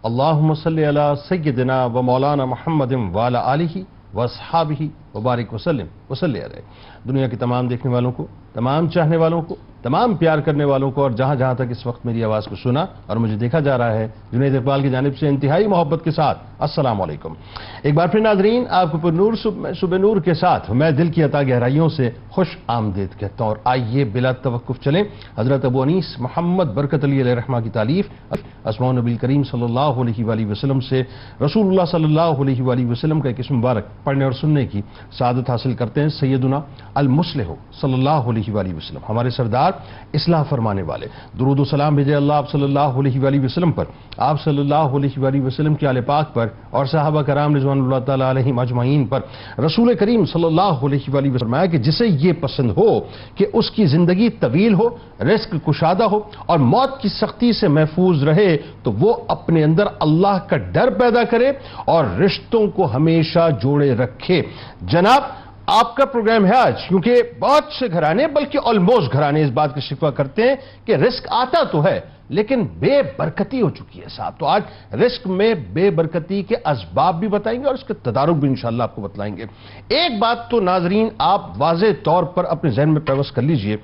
اللہم صلی علی سیدنا و مولانا محمد وعلی آلہ و اصحابہ وبارک وسلم وصلی علیہ۔ دنیا کے تمام دیکھنے والوں کو، تمام چاہنے والوں کو، تمام پیار کرنے والوں کو، اور جہاں جہاں تک اس وقت میری آواز کو سنا اور مجھے دیکھا جا رہا ہے، جنید اقبال کی جانب سے انتہائی محبت کے ساتھ السلام علیکم۔ ایک بار پھر ناظرین، آپ کو پر نور صبح نور کے ساتھ میں دل کی عطا گہرائیوں سے خوش آمدید کہتا ہوں، اور آئیے بلا توقف چلیں حضرت ابو انیس محمد برکت علی علیہ رحمہ کی تالیف اسماء نبی کریم صلی اللہ علیہ وآلہ وسلم سے رسول اللہ صلی اللہ علیہ وآلہ وسلم کا ایک اسم مبارک پڑھنے اور سننے کی سعادت حاصل کرتے ہیں۔ سیدنا المصلح صلی اللہ علیہ وآلہ وسلم، ہمارے سردار، اصلاح فرمانے والے، درود و سلام بھیجے اللہ آپ صلی اللہ علیہ وآلہ وسلم پر، آپ صلی اللہ علیہ وآلہ وسلم کے آل پاک پر اور صحابہ کرام رضوان اللہ تعالی علیہم اجمعین پر۔ رسول کریم صلی اللہ علیہ وآلہ وسلم فرمایا کہ جسے یہ پسند ہو کہ اس کی زندگی طویل ہو، رزق کشادہ ہو اور موت کی سختی سے محفوظ رہے، تو وہ اپنے اندر اللہ کا ڈر پیدا کرے اور رشتوں کو ہمیشہ جوڑے رکھے۔ جناب، آپ کا پروگرام ہے آج، کیونکہ بہت سے گھرانے، بلکہ آلموسٹ گھرانے اس بات کا شکوہ کرتے ہیں کہ رزق آتا تو ہے لیکن بے برکتی ہو چکی ہے صاحب۔ تو آج رزق میں بے برکتی کے اسباب بھی بتائیں گے اور اس کے تدارک بھی انشاءاللہ آپ کو بتلائیں گے۔ ایک بات تو ناظرین آپ واضح طور پر اپنے ذہن میں پیوست کر لیجئے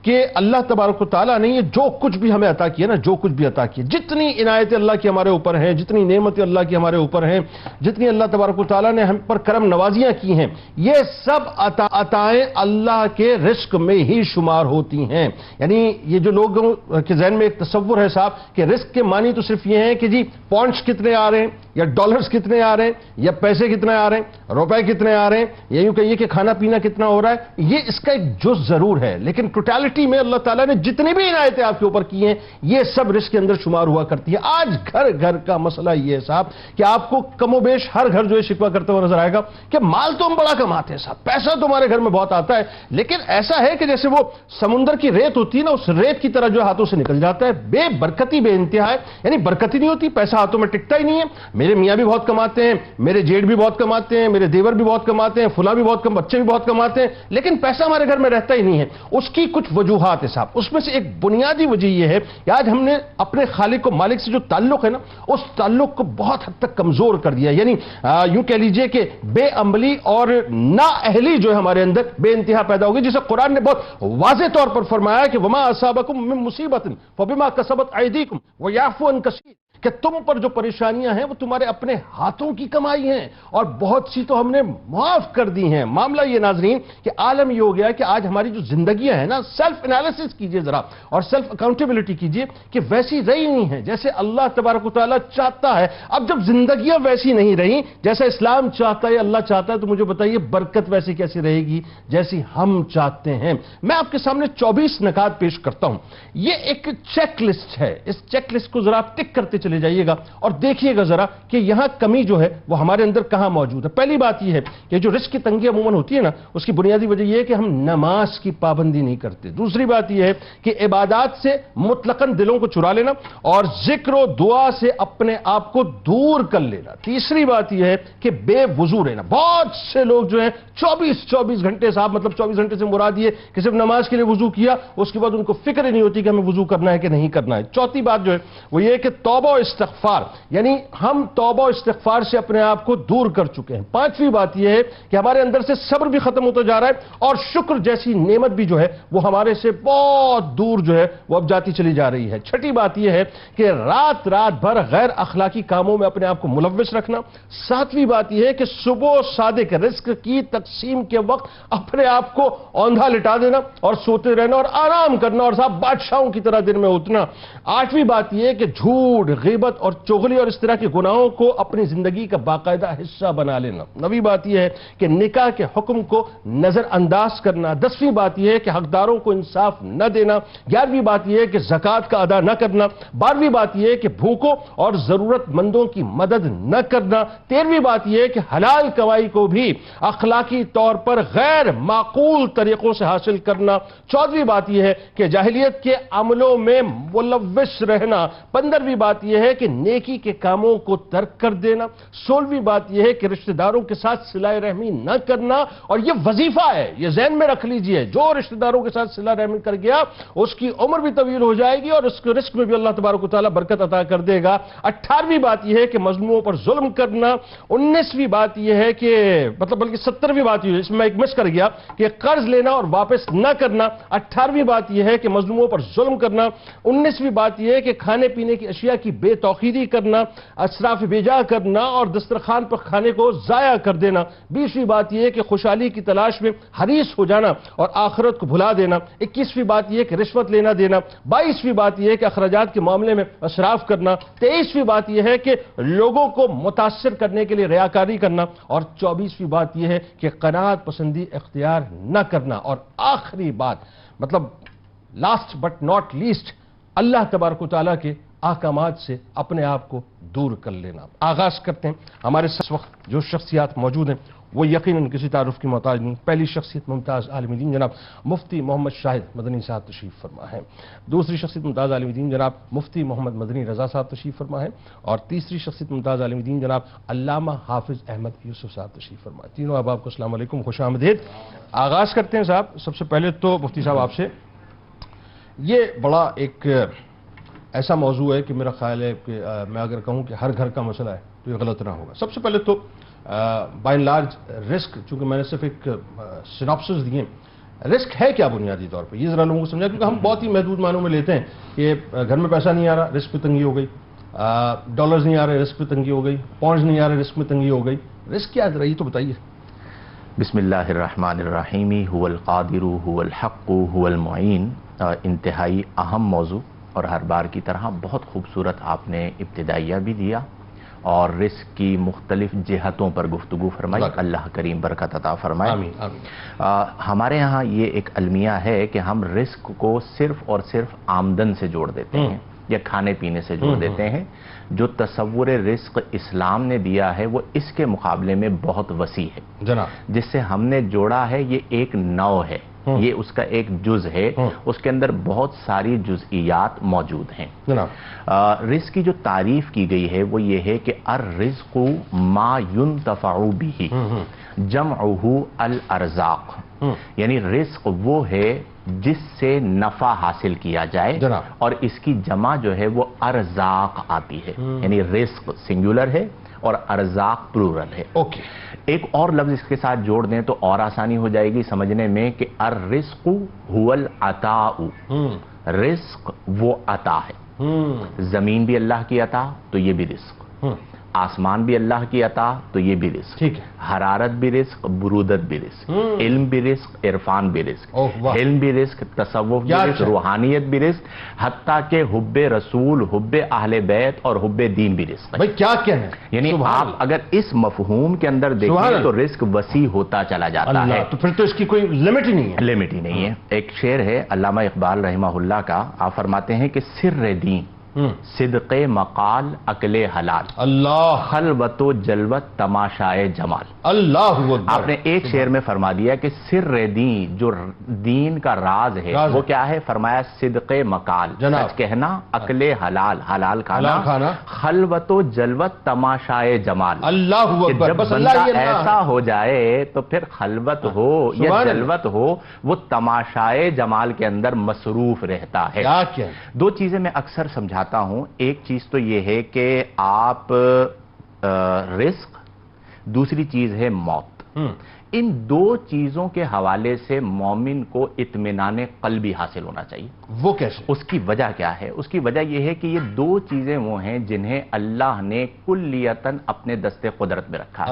کہ اللہ تبارک و تعالیٰ نے یہ جو کچھ بھی ہمیں عطا کیا نا، جو کچھ بھی عطا کیا، جتنی عنایتیں اللہ کی ہمارے اوپر ہیں، جتنی نعمتیں اللہ کی ہمارے اوپر ہیں، جتنی اللہ تبارک و تعالیٰ نے ہم پر کرم نوازیاں کی ہیں، یہ سب عطائیں اللہ کے رزق میں ہی شمار ہوتی ہیں۔ یعنی یہ جو لوگوں کے ذہن میں ایک تصور ہے صاحب کہ رزق کے معنی تو صرف یہ ہے کہ جی پاؤنڈز کتنے آ رہے ہیں، یا ڈالرز کتنے آ رہے ہیں، یا پیسے کتنے آ رہے ہیں، روپے کتنے آ رہے ہیں، یا یوں کہیے کہ کھانا پینا کتنا ہو رہا ہے، یہ اس کا ایک جز ضرور ہے، لیکن ٹوٹالٹی میں اللہ تعالیٰ نے جتنی بھی عنایتیں آپ کے اوپر کی ہیں یہ سب رزق کے اندر شمار ہوا کرتی ہے۔ آج گھر گھر کا مسئلہ یہ ہے صاحب کہ آپ کو کم و بیش ہر گھر جو ہے شکوہ کرتے ہوئے نظر آئے گا کہ مال تو ہم بڑا کماتے ہیں صاحب، پیسہ تو ہمارے گھر میں بہت آتا ہے، لیکن ایسا ہے کہ جیسے وہ سمندر کی ریت ہوتی ہے نا، اس ریت کی طرح جو ہاتھوں سے نکل جاتا ہے، بے برکتی بے انتہا ہے۔ یعنی برکتی نہیں ہوتی، پیسہ ہاتھوں میں ٹکتا ہی نہیں ہے۔ میرے میاں بھی بہت کماتے ہیں، میرے جیٹ بھی بہت کماتے ہیں، میرے دیور بھی بہت کماتے ہیں، فلاں بھی بہت بچے بھی بہت کماتے ہیں، لیکن پیسہ ہمارے گھر میں رہتا ہی نہیں ہے۔ اس کی کچھ وجوہات ہے صاحب، اس میں سے ایک بنیادی وجہ یہ ہے کہ آج ہم نے اپنے خالق و مالک سے جو تعلق ہے نا، اس تعلق کو بہت حد تک کمزور کر دیا۔ یعنی یوں کہہ لیجئے کہ بے عملی اور نااہلی جو ہے ہمارے اندر بے انتہا پیدا ہوگی، جسے قرآن نے بہت واضح طور پر فرمایا کہ وما اصابکم من مصیبت فبما کسبت ایدیکم ویعفو عن کثیر، کہ تم پر جو پریشانیاں ہیں وہ تمہارے اپنے ہاتھوں کی کمائی ہیں، اور بہت سی تو ہم نے معاف کر دی ہیں۔ معاملہ یہ ناظرین کہ عالم یہ ہو گیا کہ آج ہماری جو زندگیاں ہیں نا، سیلف انالیسس کیجئے ذرا اور سیلف اکاؤنٹیبلٹی کیجئے کہ ویسی رہی نہیں ہیں جیسے اللہ تبارک و تعالیٰ چاہتا ہے۔ اب جب زندگیاں ویسی نہیں رہی جیسا اسلام چاہتا ہے، اللہ چاہتا ہے، تو مجھے بتائیے برکت ویسی کیسی رہے گی جیسی ہم چاہتے ہیں۔ میں آپ کے سامنے 24 نکات پیش کرتا ہوں، یہ ایک چیک لسٹ ہے، اس چیک لسٹ کو ذرا آپ ٹک کرتے چلے جائیے گا اور دیکھیے گا ذرا کہ یہاں کمی جو ہے وہ ہمارے اندر کہاں موجود ہے۔ پہلی بات یہ ہے کہ جو رزق کی تنگی عموماً ہوتی ہے نا، اس کی بنیادی وجہ یہ ہے کہ ہم نماز کی پابندی نہیں کرتے۔ دوسری بات یہ ہے کہ عبادات سے مطلقاً دلوں کو چرا لینا اور ذکر و دعا سے اپنے آپ کو دور کر لینا۔ تیسری بات یہ ہے کہ بے وضو رہنا۔ بہت سے لوگ جو ہیں 24 گھنٹے صاحب، مطلب 24 گھنٹے سے مراد یہ کہ صرف نماز کے لیے وضو کیا، اس کے بعد ان کو فکر ہی نہیں ہوتی کہ ہمیں وضو کرنا ہے کہ نہیں کرنا ہے۔ چوتھی بات جو ہے وہ یہ ہے کہ توبہ و استغفار، یعنی ہم توبہ و استغفار سے اپنے آپ کو دور کر چکے ہیں۔ پانچویں بات یہ ہے کہ ہمارے اندر سے صبر بھی ختم ہوتا جا رہا ہے اور شکر جیسی نعمت بھی جو ہے وہ ہمارے سے بہت دور جو ہے وہ اب جاتی چلی جا رہی ہے۔ چھٹی بات یہ ہے کہ رات بھر غیر اخلاقی کاموں میں اپنے آپ کو ملوث رکھنا۔ ساتویں بات یہ ہے کہ صبح صادق رزق کی تقسیم کے وقت اپنے آپ کو اوندھا لٹا دینا اور سوتے رہنا اور آرام کرنا اور صاحب بادشاہوں کی طرح دن میں اٹھنا۔ آٹھویں بات یہ ہے کہ جھوٹ، غیبت اور چغلی اور اس طرح کے گناہوں کو اپنی زندگی کا باقاعدہ حصہ بنا لینا۔ نویں بات یہ ہے کہ نکاح کے حکم کو نظر انداز کرنا۔ 10ویں بات یہ ہے کہ حقداروں کو انصاف نہ دینا۔ 11ویں بات یہ ہے کہ زکوٰۃ کا ادا نہ کرنا۔ 12ویں بات یہ ہے کہ بھوکوں اور ضرورت مندوں کی مدد نہ کرنا۔ 13ویں بات یہ ہے کہ حلال کمائی کو بھی اخلاقی طور پر غیر معقول طریقوں سے حاصل کرنا۔ 14ویں بات یہ ہے کہ جاہلیت کے عملوں میں ملوث رہنا۔ 15ویں بات یہ ہے کہ نیکی کے کاموں کو ترک کر دینا، 16ویں بات یہ ہے کہ رشتہ داروں کے ساتھ صلہ رحمی نہ کرنا، اور یہ وظیفہ ہے، یہ ذہن میں رکھ لیجئے، جو رشتہ داروں کے ساتھ صلہ رحمی کر گیا اس کی عمر بھی طویل ہو جائے گی اور اس کے رزق میں بھی اللہ تبارک و تعالیٰ برکت عطا کر دے گا۔ 18ویں بات یہ ہے کہ مظلوموں پر ظلم کرنا۔ 19ویں بات یہ ہے کہ بلکہ 70ویں بات یہ ہے، اس میں ایک مس کر گیا، کہ قرض لینا اور واپس نہ کرنا۔ 18ویں بات یہ ہے کہ مظلوموں پر ظلم کرنا۔ 19ویں بات یہ ہے کہ کھانے پینے کی اشیاء کی بے توقیری کرنا، اسراف بیجا کرنا اور دسترخوان پر کھانے کو ضائع کر دینا۔ 20ویں بات یہ ہے کہ خوشحالی کی تلاش میں حریص ہو جانا اور آخرت کو بھلا دینا۔ 21ویں بات یہ ہے کہ رشوت لینا دینا۔ 22ویں بات یہ ہے کہ اخراجات کے معاملے میں اسراف کرنا۔ 23ویں بات یہ ہے کہ لوگوں کو متاثر کرنے کے لیے ریاکاری کرنا، اور 24ویں بات یہ ہے کہ قناعت پسندی اختیار نہ کرنا۔ اور آخری بات، لاسٹ بٹ ناٹ لیسٹ، اللہ تبارک و تعالیٰ کے احکامات سے اپنے آپ کو دور کر لینا۔ آغاز کرتے ہیں۔ ہمارے اس وقت جو شخصیات موجود ہیں وہ یقیناً کسی تعارف کی محتاج نہیں۔ پہلی شخصیت ممتاز عالم دین جناب مفتی محمد شاہد مدنی صاحب تشریف فرما ہے۔ دوسری شخصیت ممتاز عالم دین جناب مفتی محمد مدنی رضا صاحب تشریف فرما ہے، اور تیسری شخصیت ممتاز عالم دین جناب علامہ حافظ احمد یوسف صاحب تشریف فرما ہے۔ تینوں احباب کو السلام علیکم، خوش آمدید۔ آغاز کرتے ہیں صاحب، سب سے پہلے تو مفتی صاحب آپ سے، یہ بڑا ایک ایسا موضوع ہے کہ میرا خیال ہے کہ میں اگر کہوں کہ ہر گھر کا مسئلہ ہے تو یہ غلط نہ ہوگا۔ سب سے پہلے تو بائی اینڈ لارج رسک، چونکہ میں نے صرف ایک سیناپسس دیے، رسک ہے کیا بنیادی طور پہ، یہ ذرا لوگوں کو سمجھا، کیونکہ ہم بہت ہی محدود معنوں میں لیتے ہیں کہ گھر میں پیسہ نہیں آ رہا، رسک پہ تنگی ہو گئی، ڈالرز نہیں آ رہے، رسک پہ تنگی ہو گئی، پاؤنڈز نہیں آ رہے، رسک میں تنگی ہو گئی۔ رسک کیا ہے ذرا یہ تو بتائیے۔ بسم اللہ الرحمن الرحیم، هو القادر هو الحق هو المعین۔ انتہائی اہم موضوع، اور ہر بار کی طرح بہت خوبصورت آپ نے ابتدائیہ بھی دیا اور رزق کی مختلف جہتوں پر گفتگو فرمائی۔ اللہ کریم برکت عطا فرمائے۔ آمین آمین۔ ہمارے ہاں یہ ایک المیہ ہے کہ ہم رزق کو صرف اور صرف آمدن سے جوڑ دیتے ہیں یا کھانے پینے سے جوڑ دیتے ہیں۔ جو تصور رزق اسلام نے دیا ہے وہ اس کے مقابلے میں بہت وسیع ہے۔ جناب جس سے ہم نے جوڑا ہے یہ ایک نو ہے، یہ اس کا ایک جز ہے، اس کے اندر بہت ساری جزئیات موجود ہیں۔ جناب رزق کی جو تعریف کی گئی ہے وہ یہ ہے کہ الرزق ما ينتفع به جمعہ الارزاق، یعنی رزق وہ ہے جس سے نفع حاصل کیا جائے، اور اس کی جمع جو ہے وہ ارزاق آتی ہے، یعنی رزق سنگولر ہے اور ارزاق پلورل ہے۔ اوکے، ایک اور لفظ اس کے ساتھ جوڑ دیں تو اور آسانی ہو جائے گی سمجھنے میں کہ الرزق هو العطاء، رزق وہ عطا ہے۔ زمین بھی اللہ کی عطا تو یہ بھی رزق، آسمان بھی اللہ کی عطا تو یہ بھی رزق، ٹھیک ہے، حرارت بھی رزق، برودت بھی رزق، علم بھی رزق، عرفان بھی رزق، علم بھی رزق، تصوف بھی رزق، روحانیت بھی رزق، حتیٰ کہ حب رسول، حب اہل بیت اور حب دین بھی رزق ہے۔ بھائی کیا کہنا ہے، یعنی آپ اگر اس مفہوم کے اندر دیکھیں تو رزق وسیع ہوتا چلا جاتا ہے، تو پھر تو اس کی کوئی لمٹ ہی نہیں ہے۔ لمٹ ہی نہیں ہے۔ ایک شعر ہے علامہ اقبال رحمہ اللہ کا، آپ فرماتے ہیں کہ سر دین صدق مقال عقل حلال، اللہ خلوت و جلوت تماشائے جمال۔ اللہ اکبر۔ آپ نے ایک شعر میں فرما دیا کہ سر دین، جو دین کا راز ہے وہ کیا ہے؟ فرمایا صدق مقال، سچ کہنا، عقل حلال، حلال کھانا، خلوت و جلوت تماشائے جمال۔ اللہ اکبر۔ جب بندہ ایسا ہو جائے تو پھر خلوت ہو یا جلوت ہو وہ تماشائے جمال کے اندر مصروف رہتا ہے۔ دو چیزیں میں اکثر سمجھاتا ہوں، ایک چیز تو یہ ہے کہ آپ رزق، دوسری چیز ہے موت۔ ان دو چیزوں کے حوالے سے مومن کو اطمینان قلبی حاصل ہونا چاہیے۔ وہ کیسے؟ اس کی وجہ کیا ہے؟ اس کی وجہ یہ ہے کہ یہ دو چیزیں وہ ہیں جنہیں اللہ نے کلیتاً اپنے دست قدرت میں رکھا ہے۔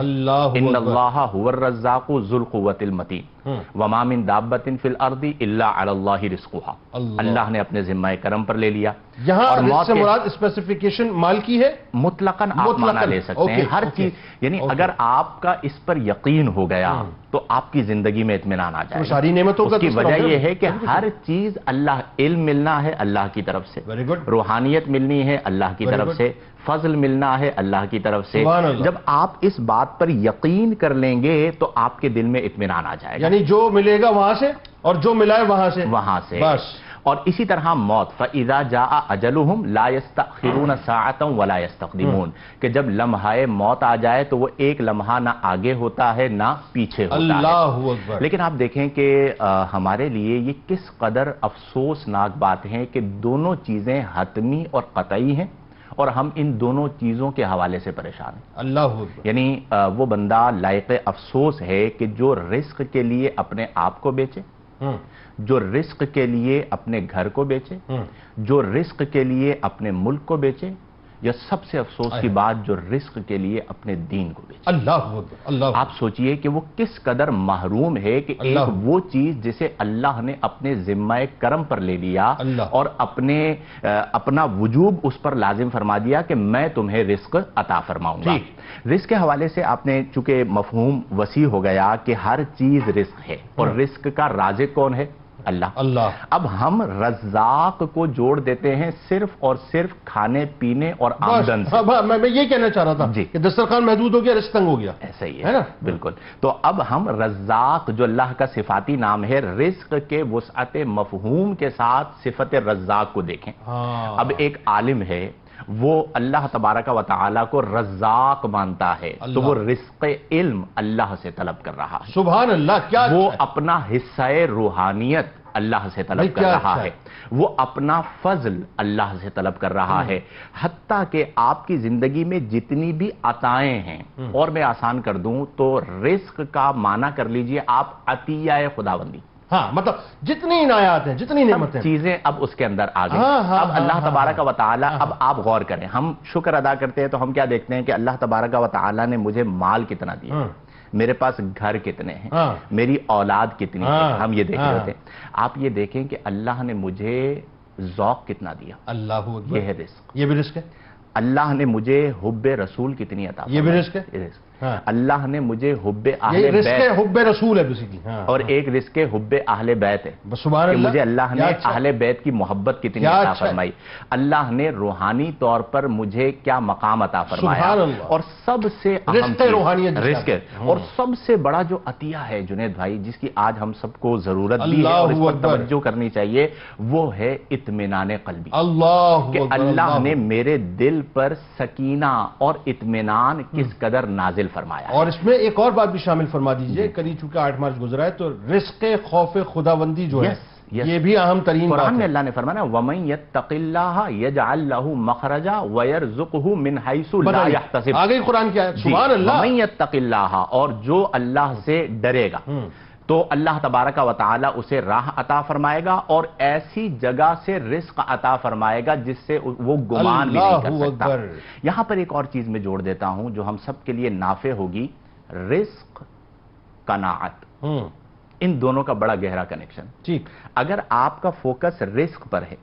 ان اللہ هو الرزاق ذو القوۃ المتین وما من دابۃ فی الارض الا علی اللہ رزقها، اللہ نے اپنے ذمہ کرم پر لے لیا۔ یہاں رزق سے مراد اسپیسیفیکیشن مال کی ہے، مطلقاً آپ معنی لے سکتے ہیں ہر چیز، یعنی اگر آپ کا اس پر یقین ہو گیا تو آپ کی زندگی میں اطمینان آ جائے گا۔ ساری نعمتوں اس کی وجہ یہ ہے کہ ہر چیز اللہ، علم ملنا ہے اللہ کی طرف سے، روحانیت ملنی ہے اللہ کی طرف سے، فضل ملنا ہے اللہ کی طرف سے۔ جب آپ اس بات پر یقین کر لیں گے تو آپ کے دل میں اطمینان آ جائے گا، یعنی جو ملے گا وہاں سے اور جو ملا ہے وہاں سے بس۔ اور اسی طرح موت فَإِذَا جَاءَ أَجَلُهُمْ لَا يَسْتَأْخِرُونَ سَاعَةً وَلَا يَسْتَقْدِمُونَ کہ جب لمحہ موت آ جائے تو وہ ایک لمحہ نہ آگے ہوتا ہے نہ پیچھے ہوتا ہے. اللہ اکبر. لیکن آپ دیکھیں کہ ہمارے لیے یہ کس قدر افسوسناک بات ہے کہ دونوں چیزیں حتمی اور قطعی ہیں اور ہم ان دونوں چیزوں کے حوالے سے پریشان ہیں. اللہ اکبر. یعنی وہ بندہ لائق افسوس ہے کہ جو رزق کے لیے اپنے آپ کو بیچے، جو رزق کے لیے اپنے گھر کو بیچے، جو رزق کے لیے اپنے ملک کو بیچے، یا سب سے افسوس کی بات جو رزق کے لیے اپنے دین کو بیچے. اللہ اکبر. اللہ. آپ سوچئے کہ وہ کس قدر محروم ہے کہ ایک وہ چیز جسے اللہ نے اپنے ذمہ کرم پر لے لیا اور اپنا وجوب اس پر لازم فرما دیا کہ میں تمہیں رزق عطا فرماؤں گا. رزق کے حوالے سے آپ نے چونکہ مفہوم وسیع ہو گیا کہ ہر چیز رزق ہے اور رزق کا رازق کون ہے؟ اللہ. اب ہم رزاق کو جوڑ دیتے ہیں صرف اور صرف کھانے پینے اور آمدن سے. میں یہ کہنا چاہ رہا تھا کہ دسترخوان محدود ہو گیا، رزق تنگ ہو گیا. ایسا ہی ہے نا، بالکل. تو اب ہم رزاق جو اللہ کا صفاتی نام ہے، رزق کے وسعت مفہوم کے ساتھ صفت رزاق کو دیکھیں. اب ایک عالم ہے وہ اللہ تبارک و تعالیٰ کو رزاق مانتا ہے تو وہ رزق علم اللہ سے طلب کر رہا ہے. سبحان اللہ. کیا وہ اپنا حصہ روحانیت اللہ سے طلب کر رہا ہے، وہ اپنا فضل اللہ سے طلب کر رہا ہے. حتیٰ کہ آپ کی زندگی میں جتنی بھی عطائیں ہیں، اور میں آسان کر دوں تو رزق کا معنی کر لیجئے آپ عطیہ خداوندی. مطلب جتنی عنایات ہیں، جتنی نعمتیں، چیزیں اب اس کے اندر آ گئی. اب اللہ تبارک و تعالیٰ، اب آپ غور کریں، ہم شکر ادا کرتے ہیں تو ہم کیا دیکھتے ہیں کہ اللہ تبارک و تعالیٰ نے مجھے مال کتنا دیا، میرے پاس گھر کتنے ہیں، میری اولاد کتنی ہے، ہم یہ دیکھ رہے ہوتے ہیں. آپ یہ دیکھیں کہ اللہ نے مجھے ذوق کتنا دیا. اللہ اکبر. یہ ہے رزق. یہ بھی رزق ہے. اللہ نے مجھے حب رسول کتنی عطا فرمائی. یہ بھی رزق ہے. اللہ نے مجھے حب اہل بیت، رزق حب رسول ہے بیسیکلی. اور ایک رزق حب اہل بیت ہے. سبحان اللہ. مجھے اللہ نے اہل بیت کی محبت کتنی عطا فرمائی. اللہ نے روحانی طور پر مجھے کیا مقام عطا فرمایا. اور سب سے اہم رزق ہے، اور سب سے بڑا جو عطیہ ہے جنید بھائی، جس کی آج ہم سب کو ضرورت بھی ہے اور اس پر توجہ کرنی چاہیے، وہ ہے اطمینان قلبی. کہ اللہ نے میرے دل پر سکینہ اور اطمینان کس قدر نازل فرمایا. اور اس میں ایک اور بات بھی شامل فرما دیجئے. کل چونکہ 8 مارچ گزرا ہے تو رزق خوف خداوندی جو ہے یہ بھی اہم ترین بات ہے. قرآن میں اللہ نے فرمایا وَمَن يَتَّقِ اللَّهَ يَجْعَلْ لَهُ مَخْرَجًا وَيَرْزُقْهُ مِنْ حَيْثُ لَا يَحْتَسِبُ. آگے قرآن کیا ہے؟ سبحان اللہ. وَمَن يَتَّقِ اللَّهَ، اور جو اللہ سے ڈرے گا تو اللہ تبارک و تعالیٰ اسے راہ عطا فرمائے گا اور ایسی جگہ سے رزق عطا فرمائے گا جس سے وہ گمان بھی نہیں کر سکتا. یہاں پر ایک اور چیز میں جوڑ دیتا ہوں جو ہم سب کے لیے نافع ہوگی. رزق، قناعت، ان دونوں کا بڑا گہرا کنیکشن. ٹھیک. اگر آپ کا فوکس رزق پر ہے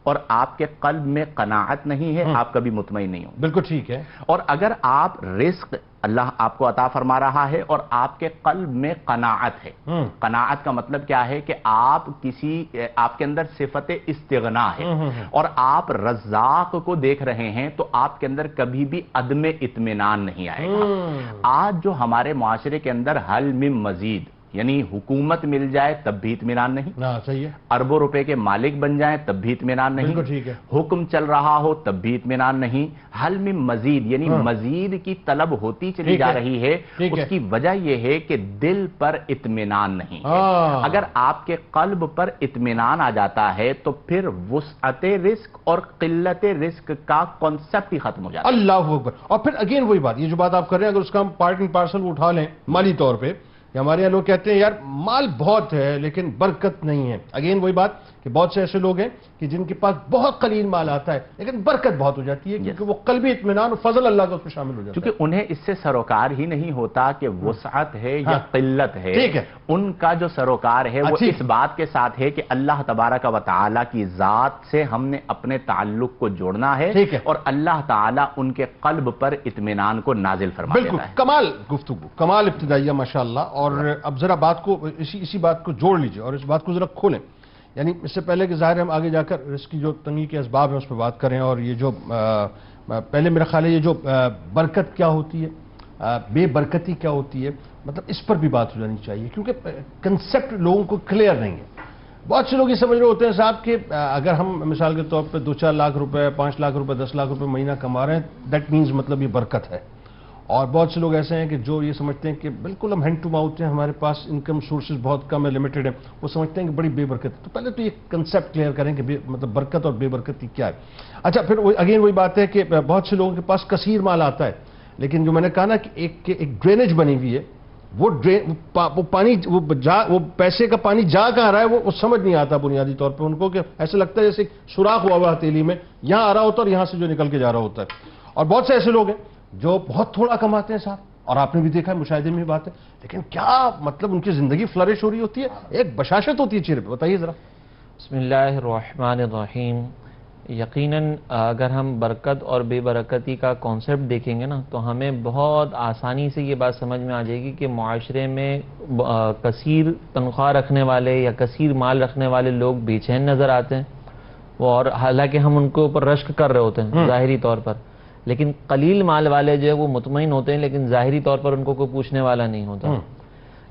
اور آپ کے قلب میں قناعت نہیں ہے، آپ کبھی مطمئن نہیں ہوں. بالکل ٹھیک ہے. اور اگر آپ رزق اللہ آپ کو عطا فرما رہا ہے اور آپ کے قلب میں قناعت ہے، قناعت کا مطلب کیا ہے کہ آپ کے اندر صفت استغنا ہے اور آپ رزاق کو دیکھ رہے ہیں تو آپ کے اندر کبھی بھی عدم اطمینان نہیں آئے گا. آج جو ہمارے معاشرے کے اندر حل من مزید، یعنی حکومت مل جائے تب بھی اطمینان نہیں، صحیح ہے. اربوں روپے کے مالک بن جائیں تب بھی اطمینان نہیں، ٹھیک ہے. حکم چل رہا ہو تب بھی اطمینان نہیں. حل میں مزید یعنی مزید کی طلب ہوتی چلی جا رہی ہے. اس کی وجہ یہ ہے کہ دل پر اطمینان نہیں ہے. اگر آپ کے قلب پر اطمینان آ جاتا ہے تو پھر وسعت رزق اور قلت رزق کا کانسیپٹ ہی ختم ہو جاتا ہے. اللہ اکبر. اور پھر اگین وہی بات، یہ جو بات آپ کر رہے ہیں اگر اس کا ہم پارٹ اینڈ پارسل اٹھا لیں مالی طور پہ، ہمارے یہاں لوگ کہتے ہیں یار مال بہت ہے لیکن برکت نہیں ہے. اگین وہی بات کہ بہت سے ایسے لوگ ہیں کہ جن کے پاس بہت قلیل مال آتا ہے لیکن برکت بہت ہو جاتی ہے کیونکہ وہ قلبی اطمینان اور فضل اللہ کا اس میں شامل ہو جاتا ہے. کیونکہ انہیں اس سے سروکار ہی نہیں ہوتا کہ وسعت ہے یا قلت ہے. ٹھیک ہے. ان کا جو سروکار ہے وہ اس بات کے ساتھ ہے کہ اللہ تبارک و تعالیٰ کی ذات سے ہم نے اپنے تعلق کو جوڑنا ہے اور اللہ تعالیٰ ان کے قلب پر اطمینان کو نازل فرما دیتا ہے. بالکل کمال گفتگو، کمال ابتدائیہ ماشاءاللہ. اور اب ذرا بات کو اسی بات کو جوڑ لیجئے اور اس بات کو ذرا کھولیں. یعنی اس سے پہلے کہ ظاہر ہم آگے جا کر اس کی جو تنگی کے اسباب ہیں اس پہ بات کریں اور یہ جو پہلے میرا خیال ہے یہ جو برکت کیا ہوتی ہے، بے برکتی کیا ہوتی ہے، مطلب اس پر بھی بات ہو جانی چاہیے کیونکہ کنسیپٹ لوگوں کو کلیئر نہیں ہے. بہت سے لوگ یہ سمجھ رہے ہوتے ہیں صاحب کہ اگر ہم مثال کے طور پہ 2-4 لاکھ روپے 5 لاکھ روپے 10 لاکھ روپے مہینہ کما رہے ہیں دیٹ مینز مطلب یہ برکت ہے. اور بہت سے لوگ ایسے ہیں کہ جو یہ سمجھتے ہیں کہ بالکل ہم ہینڈ ٹو ماؤتھ ہیں, ہمارے پاس انکم سورسز بہت کم ہے, لمیٹڈ ہے, وہ سمجھتے ہیں کہ بڑی بے برکت ہے. تو پہلے تو یہ کنسیپٹ کلیئر کریں کہ مطلب برکت اور بے برکتی کیا ہے. اچھا پھر اگین وہی بات ہے کہ بہت سے لوگوں کے پاس کثیر مال آتا ہے, لیکن جو میں نے کہا نا کہ ایک ڈرینیج بنی ہوئی ہے, وہ پانی وہ پیسے کا پانی جا کہاں رہا ہے وہ سمجھ نہیں آتا بنیادی طور پہ ان کو, کہ ایسے لگتا ہے جیسے سوراخ ہوا ہتھیلی میں, یہاں آ رہا ہوتا ہے اور یہاں سے جو نکل کے جا رہا ہوتا ہے. اور بہت سے ایسے لوگ ہیں جو بہت تھوڑا کماتے ہیں صاحب, اور آپ نے بھی دیکھا ہے, مشاہدے میں بھی بات ہے, لیکن کیا مطلب ان کی زندگی فلرش ہو رہی ہوتی ہے, ایک بشاشت ہوتی ہے چہرے پہ. بتائیے ذرا. بسم اللہ الرحمن الرحیم. یقیناً اگر ہم برکت اور بے برکتی کا کانسیپٹ دیکھیں گے نا تو ہمیں بہت آسانی سے یہ بات سمجھ میں آ جائے گی کہ معاشرے میں کثیر تنخواہ رکھنے والے یا کثیر مال رکھنے والے لوگ بے چین نظر آتے ہیں, اور حالانکہ ہم ان کے اوپر رشک کر رہے ہوتے ہیں ظاہری طور پر, لیکن قلیل مال والے جو ہے وہ مطمئن ہوتے ہیں, لیکن ظاہری طور پر ان کو کوئی پوچھنے والا نہیں ہوتا.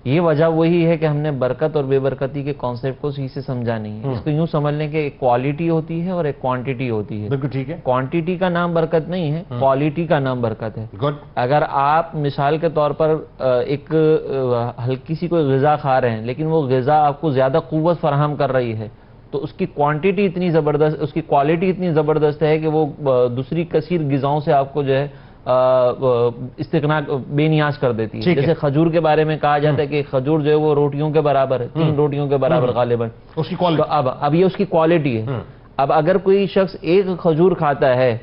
یہ وجہ وہی ہے کہ ہم نے برکت اور بے برکتی کے کانسیپٹ کو صحیح سے سمجھا نہیں ہے. اس کو یوں سمجھ لیں کہ ایک کوالٹی ہوتی ہے اور ایک کوانٹٹی ہوتی ہے. بالکل ٹھیک ہے. کوانٹٹی کا نام برکت نہیں ہے, کوالٹی کا نام برکت ہے. گڈ. اگر آپ مثال کے طور پر ایک ہلکی سی کوئی غذا کھا رہے ہیں, لیکن وہ غذا آپ کو زیادہ قوت فراہم کر رہی ہے, تو اس کی کوانٹٹی اتنی زبردست, اس کی کوالٹی اتنی زبردست ہے کہ وہ دوسری کثیر غذاؤں سے آپ کو جو ہے استغنا بے نیاز کر دیتی ہے. جیسے کھجور کے بارے میں کہا جاتا ہے کہ کھجور جو ہے وہ روٹیوں کے برابر ہے, 3 روٹیوں کے برابر غالباً. اس کی کوالٹی, اب یہ اس کی کوالٹی ہے. اب اگر کوئی شخص ایک کھجور کھاتا ہے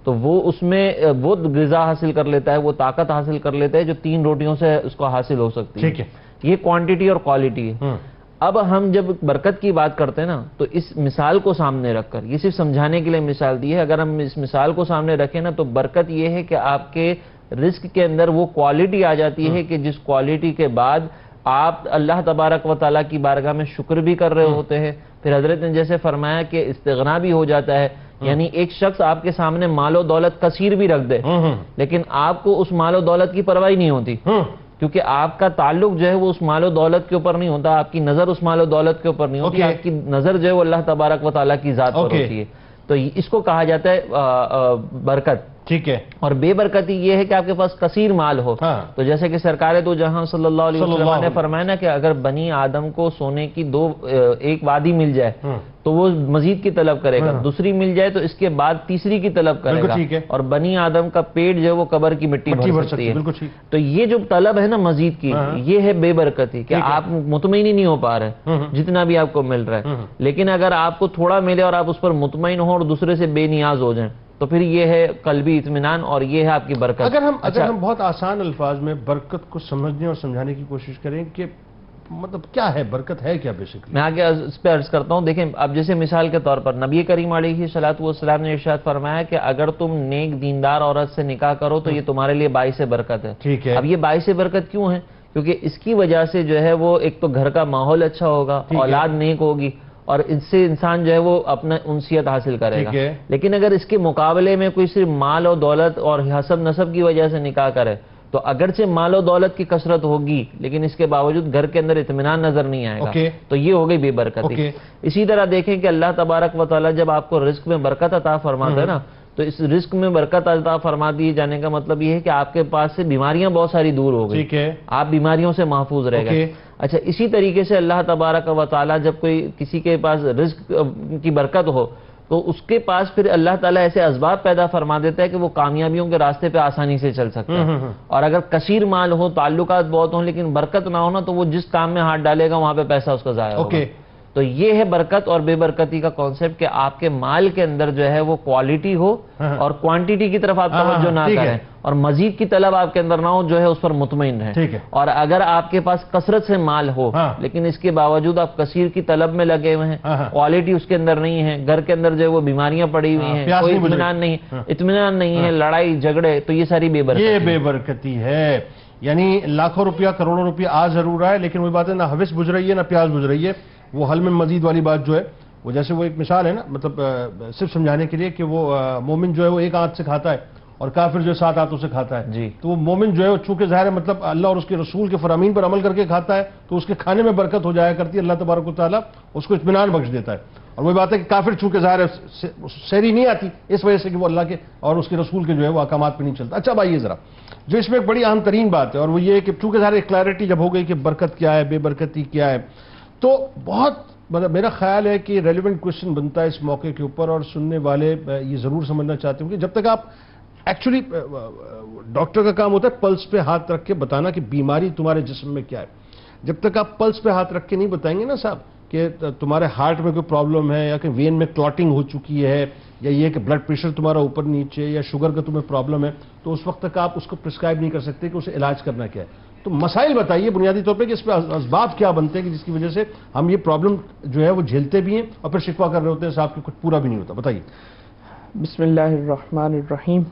تو وہ اس میں وہ غذا حاصل کر لیتا ہے, وہ طاقت حاصل کر لیتا ہے جو 3 روٹیوں سے اس کو حاصل ہو سکتی ہے. یہ کوانٹٹی اور کوالٹی ہے. اب ہم جب برکت کی بات کرتے ہیں نا تو اس مثال کو سامنے رکھ کر, یہ صرف سمجھانے کے لیے مثال دی ہے, اگر ہم اس مثال کو سامنے رکھیں نا تو برکت یہ ہے کہ آپ کے رزق کے اندر وہ کوالٹی آ جاتی ہے کہ جس کوالٹی کے بعد آپ اللہ تبارک و تعالیٰ کی بارگاہ میں شکر بھی کر رہے ہوتے ہیں. پھر حضرت نے جیسے فرمایا کہ استغنا بھی ہو جاتا ہے, یعنی ایک شخص آپ کے سامنے مال و دولت کثیر بھی رکھ دے, لیکن آپ کو اس مال و دولت کی پرواہ نہیں ہوتی, کیونکہ آپ کا تعلق جو ہے وہ اس مال و دولت کے اوپر نہیں ہوتا, آپ کی نظر اس مال و دولت کے اوپر نہیں ہوتی, آپ کی نظر جو ہے وہ اللہ تبارک و تعالیٰ کی ذات پر ہوتی ہے. تو اس کو کہا جاتا ہے برکت. ٹھیک ہے. اور بے برکتی یہ ہے کہ آپ کے پاس کثیر مال ہو. تو جیسے کہ سرکار دو جہاں صلی اللہ علیہ وسلم نے فرمایا نا کہ اگر بنی آدم کو سونے کی ایک وادی مل جائے تو وہ مزید کی طلب کرے گا, دوسری مل جائے تو اس کے بعد تیسری کی طلب کرے گا, اور بنی آدم کا پیٹ جو ہے وہ قبر کی مٹی بھر سکتی ہے. تو یہ جو طلب ہے نا مزید کی, یہ ہے بے برکتی, کہ آپ مطمئن ہی نہیں ہو پا رہے جتنا بھی آپ کو مل رہا ہے. لیکن اگر آپ کو تھوڑا ملے اور آپ اس پر مطمئن ہو اور دوسرے سے بے نیاز ہو جائیں تو پھر یہ ہے قلبی اطمینان, اور یہ ہے آپ کی برکت. اگر ہم بہت آسان الفاظ میں برکت کو سمجھنے اور سمجھانے کی کوشش کریں کہ مطلب کیا ہے برکت, ہے کیا بیسکلی, میں آگے اس پہ عرض کرتا ہوں. دیکھیں اب جیسے مثال کے طور پر نبی کریم علیہ الصلوۃ والسلام نے ارشاد فرمایا کہ اگر تم نیک دیندار عورت سے نکاح کرو تو یہ تمہارے لیے باعث برکت ہے. ٹھیک ہے. اب یہ باعث برکت کیوں ہے؟ کیونکہ اس کی وجہ سے جو ہے وہ ایک تو گھر کا ماحول اچھا ہوگا, اولاد نیک ہوگی, اور اس سے انسان جو ہے وہ اپنا انسیت حاصل کرے گا. لیکن اگر اس کے مقابلے میں کوئی صرف مال و دولت اور حسب نسب کی وجہ سے نکاح کرے تو اگرچہ مال و دولت کی کثرت ہوگی لیکن اس کے باوجود گھر کے اندر اطمینان نظر نہیں آئے گا, تو یہ ہو گئی بے برکتی. اسی طرح دیکھیں کہ اللہ تبارک و تعالیٰ جب آپ کو رزق میں برکت عطا فرماتا ہے نا تو اس رزق میں برکت عطا فرما دیے جانے کا مطلب یہ ہے کہ آپ کے پاس سے بیماریاں بہت ساری دور ہو گئی, آپ بیماریوں سے محفوظ رہ گئے. اچھا, اسی طریقے سے اللہ تبارک و تعالیٰ جب کوئی کسی کے پاس رزق کی برکت ہو تو اس کے پاس پھر اللہ تعالیٰ ایسے اسباب پیدا فرما دیتا ہے کہ وہ کامیابیوں کے راستے پہ آسانی سے چل سکتا ہے. اور اگر کثیر مال ہو, تعلقات بہت ہوں, لیکن برکت نہ ہونا تو وہ جس کام میں ہاتھ ڈالے گا وہاں پہ پیسہ اس کا ضائع ہوگا. تو یہ ہے برکت اور بے برکتی کا کانسیپٹ, کہ آپ کے مال کے اندر جو ہے وہ کوالٹی ہو اور کوانٹیٹی کی طرف آپ توجہ نہ کریں, اور مزید کی طلب آپ کے اندر نہ ہو, جو ہے اس پر مطمئن رہیں. اور اگر آپ کے پاس کثرت سے مال ہو لیکن اس کے باوجود آپ کثیر کی طلب میں لگے ہوئے ہیں, کوالٹی اس کے اندر نہیں ہے, گھر کے اندر جو ہے وہ بیماریاں پڑی ہوئی ہیں, کوئی اطمینان نہیں ہے, لڑائی جھگڑے, تو یہ ساری بے برکتی ہے. یعنی لاکھوں روپیہ کروڑوں روپیہ آ ضرور رہا ہے لیکن وہی بات ہے, نہ حوث بجھ رہی ہے نہ پیاس بجھ رہی ہے. وہ حل میں مزید والی بات جو ہے وہ جیسے وہ ایک مثال ہے نا, مطلب صرف سمجھانے کے لیے کہ وہ مومن جو ہے وہ ایک آنت سے کھاتا ہے اور کافر جو ہے 7 ہاتھوں سے کھاتا ہے جی، تو وہ مومن جو ہے چونکہ ظاہر ہے مطلب اللہ اور اس کے رسول کے فرامین پر عمل کر کے کھاتا ہے تو اس کے کھانے میں برکت ہو جایا کرتی ہے، اللہ تبارک و تعالیٰ اس کو اطمینان بخش دیتا ہے. اور وہی بات ہے کہ کافر چونکہ ظاہر ہے سحری نہیں آتی اس وجہ سے کہ وہ اللہ کے اور اس کے رسول کے جو ہے وہ احکامات پہ نہیں چلتا. اچھا بھائی یہ ذرا جو اس میں ایک بڑی اہم ترین بات ہے اور وہ یہ ہے کہ چونکہ ظاہر ایک کلیئرٹی جب ہو گئی کہ برکت کیا ہے، بے برکتی کیا ہے، تو بہت مطلب میرا خیال ہے کہ ریلیونٹ کوشچن بنتا ہے اس موقع کے اوپر اور سننے والے یہ ضرور سمجھنا چاہتے ہوں کہ جب تک آپ ایکچولی ڈاکٹر کا کام ہوتا ہے پلس پہ ہاتھ رکھ کے بتانا کہ بیماری تمہارے جسم میں کیا ہے. جب تک آپ پلس پہ ہاتھ رکھ کے نہیں بتائیں گے نا صاحب کہ تمہارے ہارٹ میں کوئی پرابلم ہے یا کہ وین میں کلاٹنگ ہو چکی ہے یا یہ کہ بلڈ پریشر تمہارا اوپر نیچے یا شوگر کا تمہیں پرابلم ہے، تو اس وقت تک آپ اس کو پرسکرائب نہیں کر سکتے کہ اسے علاج کرنا کیا ہے. تو مسائل بتائیے بنیادی طور پہ کہ اس پہ اسباب کیا بنتے ہیں کہ جس کی وجہ سے ہم یہ پرابلم جو ہے وہ جھیلتے بھی ہیں اور پھر شکوہ کر رہے ہوتے ہیں صاحب کہ کچھ پورا بھی نہیں ہوتا. بتائیے. بسم اللہ الرحمن الرحیم.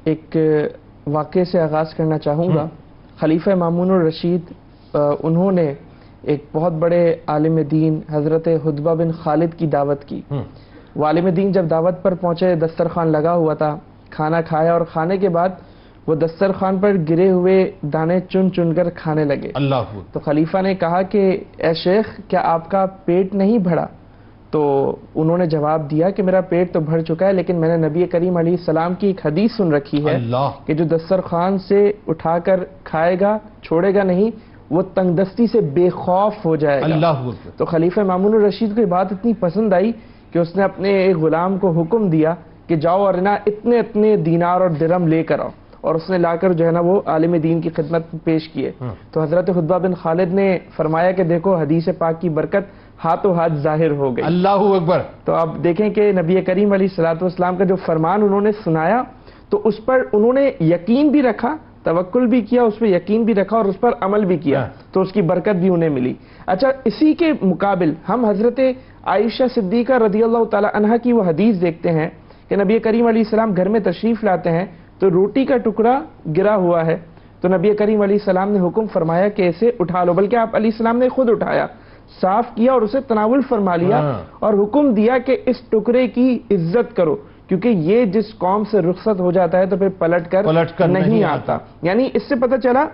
ایک واقعے سے آغاز کرنا چاہوں گا. خلیفہ مامون الرشید انہوں نے ایک بہت بڑے عالم دین حضرت حدبہ بن خالد کی دعوت کی. وہ عالم دین جب دعوت پر پہنچے دسترخوان لگا ہوا تھا، کھانا کھایا اور کھانے کے بعد وہ دسترخوان پر گرے ہوئے دانے چن چن کر کھانے لگے. اللہ. تو خلیفہ نے کہا کہ اے شیخ کیا آپ کا پیٹ نہیں بھرا؟ تو انہوں نے جواب دیا کہ میرا پیٹ تو بھر چکا ہے لیکن میں نے نبی کریم علیہ السلام کی ایک حدیث سن رکھی ہے کہ جو دسترخوان سے اٹھا کر کھائے گا چھوڑے گا نہیں وہ تنگ دستی سے بے خوف ہو جائے گا. اللہ. تو خلیفہ مامون الرشید کو یہ بات اتنی پسند آئی کہ اس نے اپنے ایک غلام کو حکم دیا کہ جاؤ اور نا اتنے دینار اور درہم لے کر آؤ، اور اس نے لا کر جو ہے نا وہ عالم دین کی خدمت پیش کیے. تو حضرت حدبہ بن خالد نے فرمایا کہ دیکھو حدیث پاک کی برکت ہاتھوں ہاتھ ظاہر ہو گئی. اللہ اکبر. تو آپ دیکھیں کہ نبی کریم علیہ الصلوۃ والسلام کا جو فرمان انہوں نے سنایا تو اس پر انہوں نے یقین بھی رکھا، توکل بھی کیا، اس پہ یقین بھی رکھا اور اس پر عمل بھی کیا تو اس کی برکت بھی انہیں ملی. اچھا اسی کے مقابل ہم حضرت عائشہ صدیقہ رضی اللہ تعالی عنہا کی وہ حدیث دیکھتے ہیں کہ نبی کریم علیہ السلام گھر میں تشریف لاتے ہیں تو روٹی کا ٹکڑا گرا ہوا ہے تو نبی کریم علیہ السلام نے حکم فرمایا کہ اسے اٹھا لو، بلکہ آپ علیہ السلام نے خود اٹھایا، صاف کیا اور اسے تناول فرما لیا اور حکم دیا کہ اس ٹکڑے کی عزت کرو کیونکہ یہ جس قوم سے رخصت ہو جاتا ہے تو پھر پلٹ کر نہیں آتا. یعنی اس سے پتہ چلا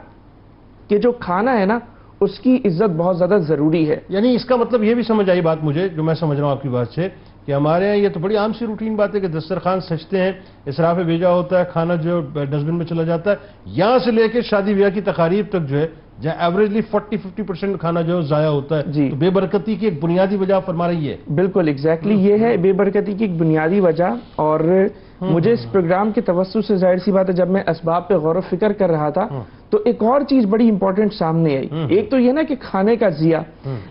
کہ جو کھانا ہے نا اس کی عزت بہت زیادہ ضروری ہے. یعنی اس کا مطلب یہ بھی سمجھ آئی بات مجھے جو میں سمجھ رہا ہوں آپ کی بات سے کہ ہمارے یہاں یہ تو بڑی عام سی روٹین بات ہے کہ دسترخوان سجتے ہیں، اسراف بھیجا ہوتا ہے، کھانا جو ڈسٹ بن میں چلا جاتا ہے، یہاں سے لے کے شادی بیاہ کی تقاریب تک جو ہے جہاں ایوریجلی 40-50% کھانا جو ضائع ہوتا ہے جی. تو بے برکتی کی ایک بنیادی وجہ فرما رہی ہے. بالکل ایگزیکٹلی یہ ہے بے برکتی کی ایک بنیادی وجہ. اور مجھے اس پروگرام کے توسط سے ظاہر سی بات ہے جب میں اسباب پہ غور و فکر کر رہا تھا تو ایک اور چیز بڑی امپورٹنٹ سامنے آئی. ایک تو یہ نا کہ کھانے کا ضیاع،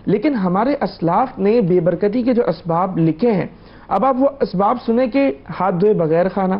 لیکن ہمارے اسلاف نے بے برکتی کے جو اسباب لکھے ہیں، اب آپ وہ اسباب سنیں کہ ہاتھ دھوئے بغیر کھانا،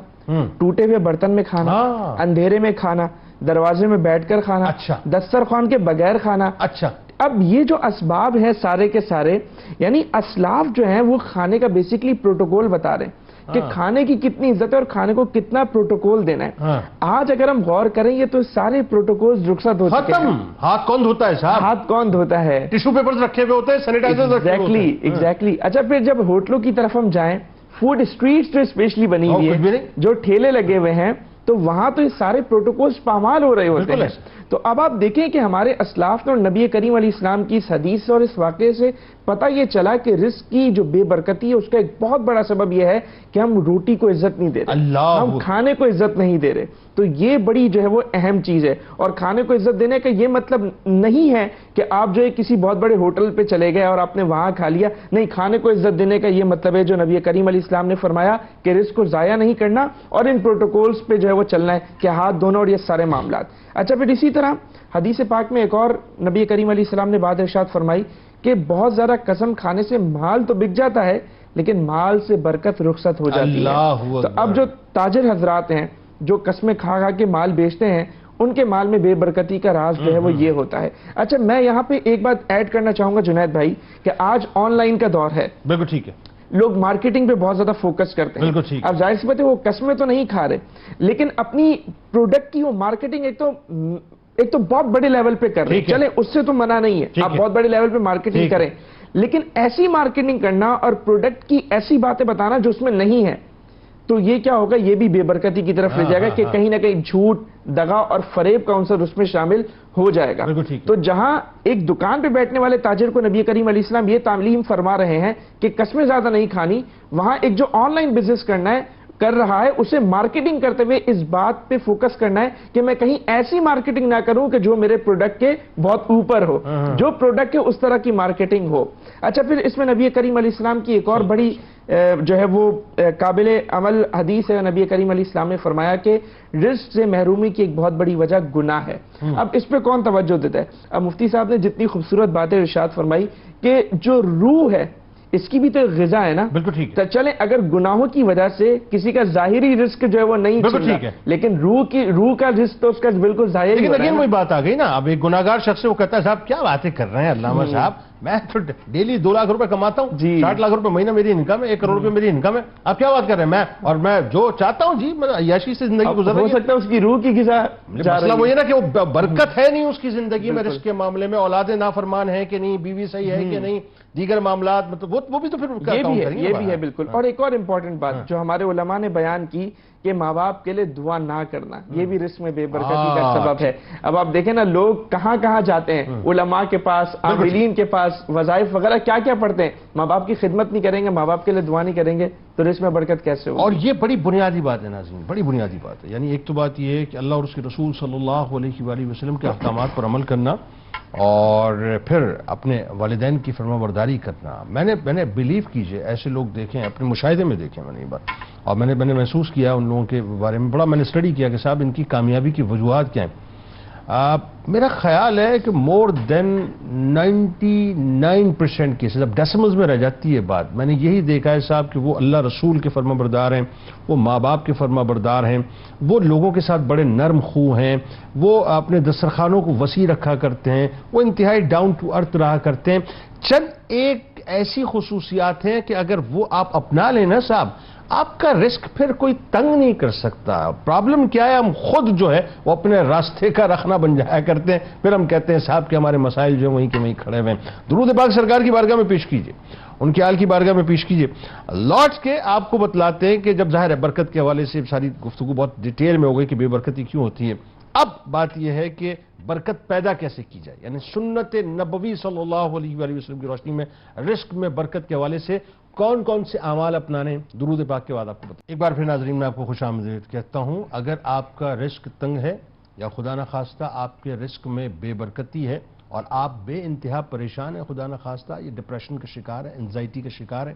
ٹوٹے ہوئے برتن میں کھانا، اندھیرے میں کھانا، دروازے میں بیٹھ کر کھانا، دسترخوان کے بغیر کھانا. اچھا اب یہ جو اسباب ہیں سارے کے سارے یعنی اسلاف جو ہیں وہ کھانے کا بیسیکلی پروٹوکول بتا رہے ہیں کہ کھانے کی کتنی عزت ہے اور کھانے کو کتنا پروٹوکول دینا ہے. آج اگر ہم غور کریں گے تو سارے پروٹوکولز رخصت ہو چکے ہیں. ہاتھ کون دھوتا ہے صاحب؟ ہاتھ کون دھوتا ہے؟ ٹیشو پیپرز رکھے ہوئے ہوتے ہیں، سینیٹائزر رکھے ہوتے ہیں. ایگزیکٹلی. اچھا پھر جب ہوٹلوں کی طرف ہم جائیں، فوڈ اسٹریٹس جو اسپیشلی بنی ہوئی ہے، جو ٹھیلے لگے ہوئے ہیں، تو وہاں تو یہ سارے پروٹوکولز پامال ہو رہے ہوتے ہیں. تو اب آپ دیکھیں کہ ہمارے اسلاف اور نبی کریم علیہ السلام کی اس حدیث اور اس واقعے سے پتہ یہ چلا کہ رزق کی جو بے برکتی ہے اس کا ایک بہت بڑا سبب یہ ہے کہ ہم روٹی کو عزت نہیں دے رہے، ہم کھانے کو عزت نہیں دے رہے. تو یہ بڑی جو ہے وہ اہم چیز ہے. اور کھانے کو عزت دینے کا یہ مطلب نہیں ہے کہ آپ جو ہے کسی بہت بڑے ہوٹل پہ چلے گئے اور آپ نے وہاں کھا لیا. نہیں، کھانے کو عزت دینے کا یہ مطلب ہے جو نبی کریم علیہ السلام نے فرمایا کہ رزق کو ضائع نہیں کرنا اور ان پروٹوکولز پہ جو ہے وہ چلنا ہے کہ ہاتھ دھونا اور یہ سارے معاملات. اچھا پھر اسی طرح حدیث پاک میں ایک اور نبی کریم علیہ السلام نے بات ارشاد فرمائی کہ بہت زیادہ قسم کھانے سے مال تو بک جاتا ہے لیکن مال سے برکت رخصت ہو جاتی ہے. تو اب جو تاجر حضرات ہیں جو قسمیں کھا کھا کے مال بیچتے ہیں ان کے مال میں بے برکتی کا راز جو ہے وہ یہ ہوتا ہے. اچھا میں یہاں پہ ایک بات ایڈ کرنا چاہوں گا جنید بھائی کہ آج آن لائن کا دور ہے. بالکل ٹھیک ہے. لوگ مارکیٹنگ پہ بہت زیادہ فوکس کرتے ہیں. اب ظاہر سی بات ہے وہ قسمیں تو نہیں کھا رہے لیکن اپنی پروڈکٹ کی وہ مارکیٹنگ ایک تو بہت بڑے لیول پہ کر رہے ہیں. چلیں اس سے تو منع نہیں ہے، آپ بہت بڑے لیول پہ مارکیٹنگ کریں لیکن ایسی مارکیٹنگ کرنا اور پروڈکٹ کی ایسی باتیں بتانا جو اس میں نہیں ہے. تو یہ کیا ہوگا, یہ بھی بے برکتی کی طرف لے جائے گا کہ کہیں نہ کہیں جھوٹ, دغا اور فریب کا عنصر اس میں شامل ہو جائے گا. تو جہاں ایک دکان پہ بیٹھنے والے تاجر کو نبی کریم علیہ السلام یہ تعلیم فرما رہے ہیں کہ قسمیں زیادہ نہیں کھانی, وہاں ایک جو آن لائن بزنس کر رہا ہے اسے مارکیٹنگ کرتے ہوئے اس بات پہ فوکس کرنا ہے کہ میں کہیں ایسی مارکیٹنگ نہ کروں کہ جو میرے پروڈکٹ کے بہت اوپر ہو, جو پروڈکٹ ہے اس طرح کی مارکیٹنگ ہو. اچھا, پھر اس میں نبی کریم علیہ السلام کی ایک اور بڑی جو ہے وہ قابل عمل حدیث ہے. نبی کریم علیہ السلام نے فرمایا کہ رزق سے محرومی کی ایک بہت بڑی وجہ گناہ ہے. اب اس پہ کون توجہ دیتا ہے؟ اب مفتی صاحب نے جتنی خوبصورت باتیں ارشاد فرمائی کہ جو روح ہے اس کی بھی تو غذا ہے نا. بالکل ٹھیک ہے. چلیں اگر گناہوں کی وجہ سے کسی کا ظاہری رزق جو ہے وہ نہیں چھن رہا, لیکن روح کا رزق تو اس کا بالکل ظاہر ہی ہو رہا ہے. لیکن وہی بات آ گئی نا, اب ایک گناہگار شخص سے وہ کہتا ہے صاحب کیا باتیں کر رہے ہیں علامہ صاحب, میں تو ڈیلی 2 لاکھ روپے کماتا ہوں, 60 لاکھ روپے مہینہ میری انکم ہے, 1 کروڑ روپے میری انکم ہے, آپ کیا بات کر رہے ہیں, میں جو چاہتا ہوں جی عیاشی سے زندگی گزر رہی ہے. ہو سکتا ہے اس کی روح کی غذا مسئلہ وہ یہ نا کہ وہ برکت ہے نہیں اس کی زندگی میں, رزق کے معاملے میں اولاد نافرمان ہے کہ نہیں, بیوی صحیح ہے کہ نہیں, دیگر معاملات, مطلب وہ بھی تو پھر یہ بھی ہے بالکل. اور ایک اور امپورٹنٹ بات جو ہمارے علماء نے بیان کی کہ ماں باپ کے لیے دعا نہ کرنا, یہ بھی رزق میں بے برکتی کا سبب ہے. اب آپ دیکھیں نا لوگ کہاں کہاں جاتے ہیں, علماء کے پاس, عاملین کے پاس, وظائف وغیرہ کیا کیا پڑھتے ہیں, ماں باپ کی خدمت نہیں کریں گے, ماں باپ کے لیے دعا نہیں کریں گے, تو رزق میں برکت کیسے ہوگی؟ اور یہ بڑی بنیادی بات ہے ناظرین, بڑی بنیادی بات ہے. یعنی ایک تو بات یہ ہے کہ اللہ اور اس کے رسول صلی اللہ علیہ وآلہ وسلم کے احکامات پر عمل کرنا, اور پھر اپنے والدین کی فرما برداری کرنا. میں نے بیلیو کیجئے ایسے لوگ دیکھیں, اپنے مشاہدے میں دیکھیں میں نے یہ بات, اور میں نے محسوس کیا ان لوگوں کے بارے میں, بڑا میں نے اسٹڈی کیا کہ صاحب ان کی کامیابی کی وجوہات کیا ہیں. میرا خیال ہے کہ مور دین 99% کیسز, اب ڈیسیملز میں رہ جاتی ہے بات, میں نے یہی دیکھا ہے صاحب کہ وہ اللہ رسول کے فرما بردار ہیں, وہ ماں باپ کے فرما بردار ہیں, وہ لوگوں کے ساتھ بڑے نرم خو ہیں, وہ اپنے دسترخوانوں کو وسیع رکھا کرتے ہیں, وہ انتہائی ڈاؤن ٹو ارتھ رہا کرتے ہیں. چند ایک ایسی خصوصیات ہیں کہ اگر وہ آپ اپنا لیں نا صاحب, آپ کا رزق پھر کوئی تنگ نہیں کر سکتا. پرابلم کیا ہے, ہم خود جو ہے وہ اپنے راستے کا رخنہ بن جایا کرتے ہیں, پھر ہم کہتے ہیں صاحب کہ ہمارے مسائل جو ہیں وہیں کے وہیں کھڑے ہوئے ہیں. درود پاک سرکار کی بارگاہ میں پیش کیجئے, ان کے آل کی بارگاہ میں پیش کیجئے. لوٹ کے آپ کو بتلاتے ہیں کہ جب ظاہر ہے برکت کے حوالے سے ساری گفتگو بہت ڈیٹیل میں ہو گئی کہ بے برکتی کیوں ہوتی ہے. اب بات یہ ہے کہ برکت پیدا کیسے کی جائے, یعنی سنت نبوی صلی اللہ علیہ وآلہ وسلم کی روشنی میں رزق میں برکت کے حوالے سے کون کون سے اعمال اپنانے. درود پاک کے بعد آپ کو بتا, ایک بار پھر ناظرین میں آپ کو خوش آمدید کہتا ہوں. اگر آپ کا رزق تنگ ہے یا خدا نخواستہ آپ کے رزق میں بے برکتی ہے اور آپ بے انتہا پریشان ہیں, خدا نخواستہ یہ ڈپریشن کا شکار ہے, انزائٹی کا شکار ہے,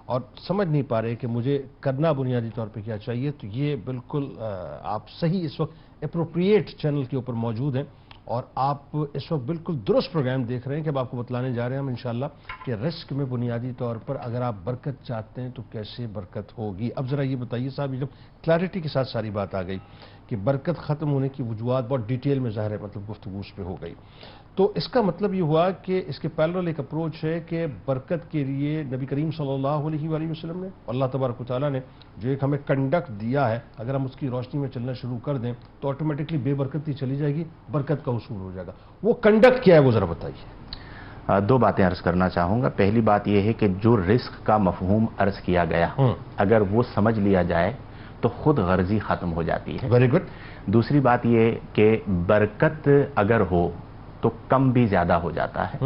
اور سمجھ نہیں پا رہے کہ مجھے کرنا بنیادی طور پہ کیا چاہیے, تو یہ بالکل آپ صحیح اس وقت اپروپریٹ چینل کے اوپر موجود ہیں, اور آپ اس وقت بالکل درست پروگرام دیکھ رہے ہیں کہ اب آپ کو بتلانے جا رہے ہیں ہم انشاءاللہ کہ رزق میں بنیادی طور پر اگر آپ برکت چاہتے ہیں تو کیسے برکت ہوگی. اب ذرا یہ بتائیے صاحب, جب کلیئرٹی کے ساتھ ساری بات آ گئی کہ برکت ختم ہونے کی وجوہات بہت ڈیٹیل میں ظاہر ہے, مطلب گفتگو اس پہ ہو گئی, تو اس کا مطلب یہ ہوا کہ اس کے پیرلل ایک اپروچ ہے کہ برکت کے لیے نبی کریم صلی اللہ علیہ وآلہ وسلم نے, اللہ تبارک و تعالیٰ نے جو ایک ہمیں کنڈکٹ دیا ہے, اگر ہم اس کی روشنی میں چلنا شروع کر دیں تو آٹومیٹکلی بے برکتی چلی جائے گی, برکت کا حصول ہو جائے گا. وہ کنڈکٹ کیا ہے وہ ذرا بتائیے. 2 باتیں عرض کرنا چاہوں گا. پہلی بات یہ ہے کہ جو رزق کا مفہوم عرض کیا گیا, اگر وہ سمجھ لیا جائے تو خود غرضی ختم ہو جاتی ہے. Very good. دوسری بات یہ کہ برکت اگر ہو تو کم بھی زیادہ ہو جاتا ہے,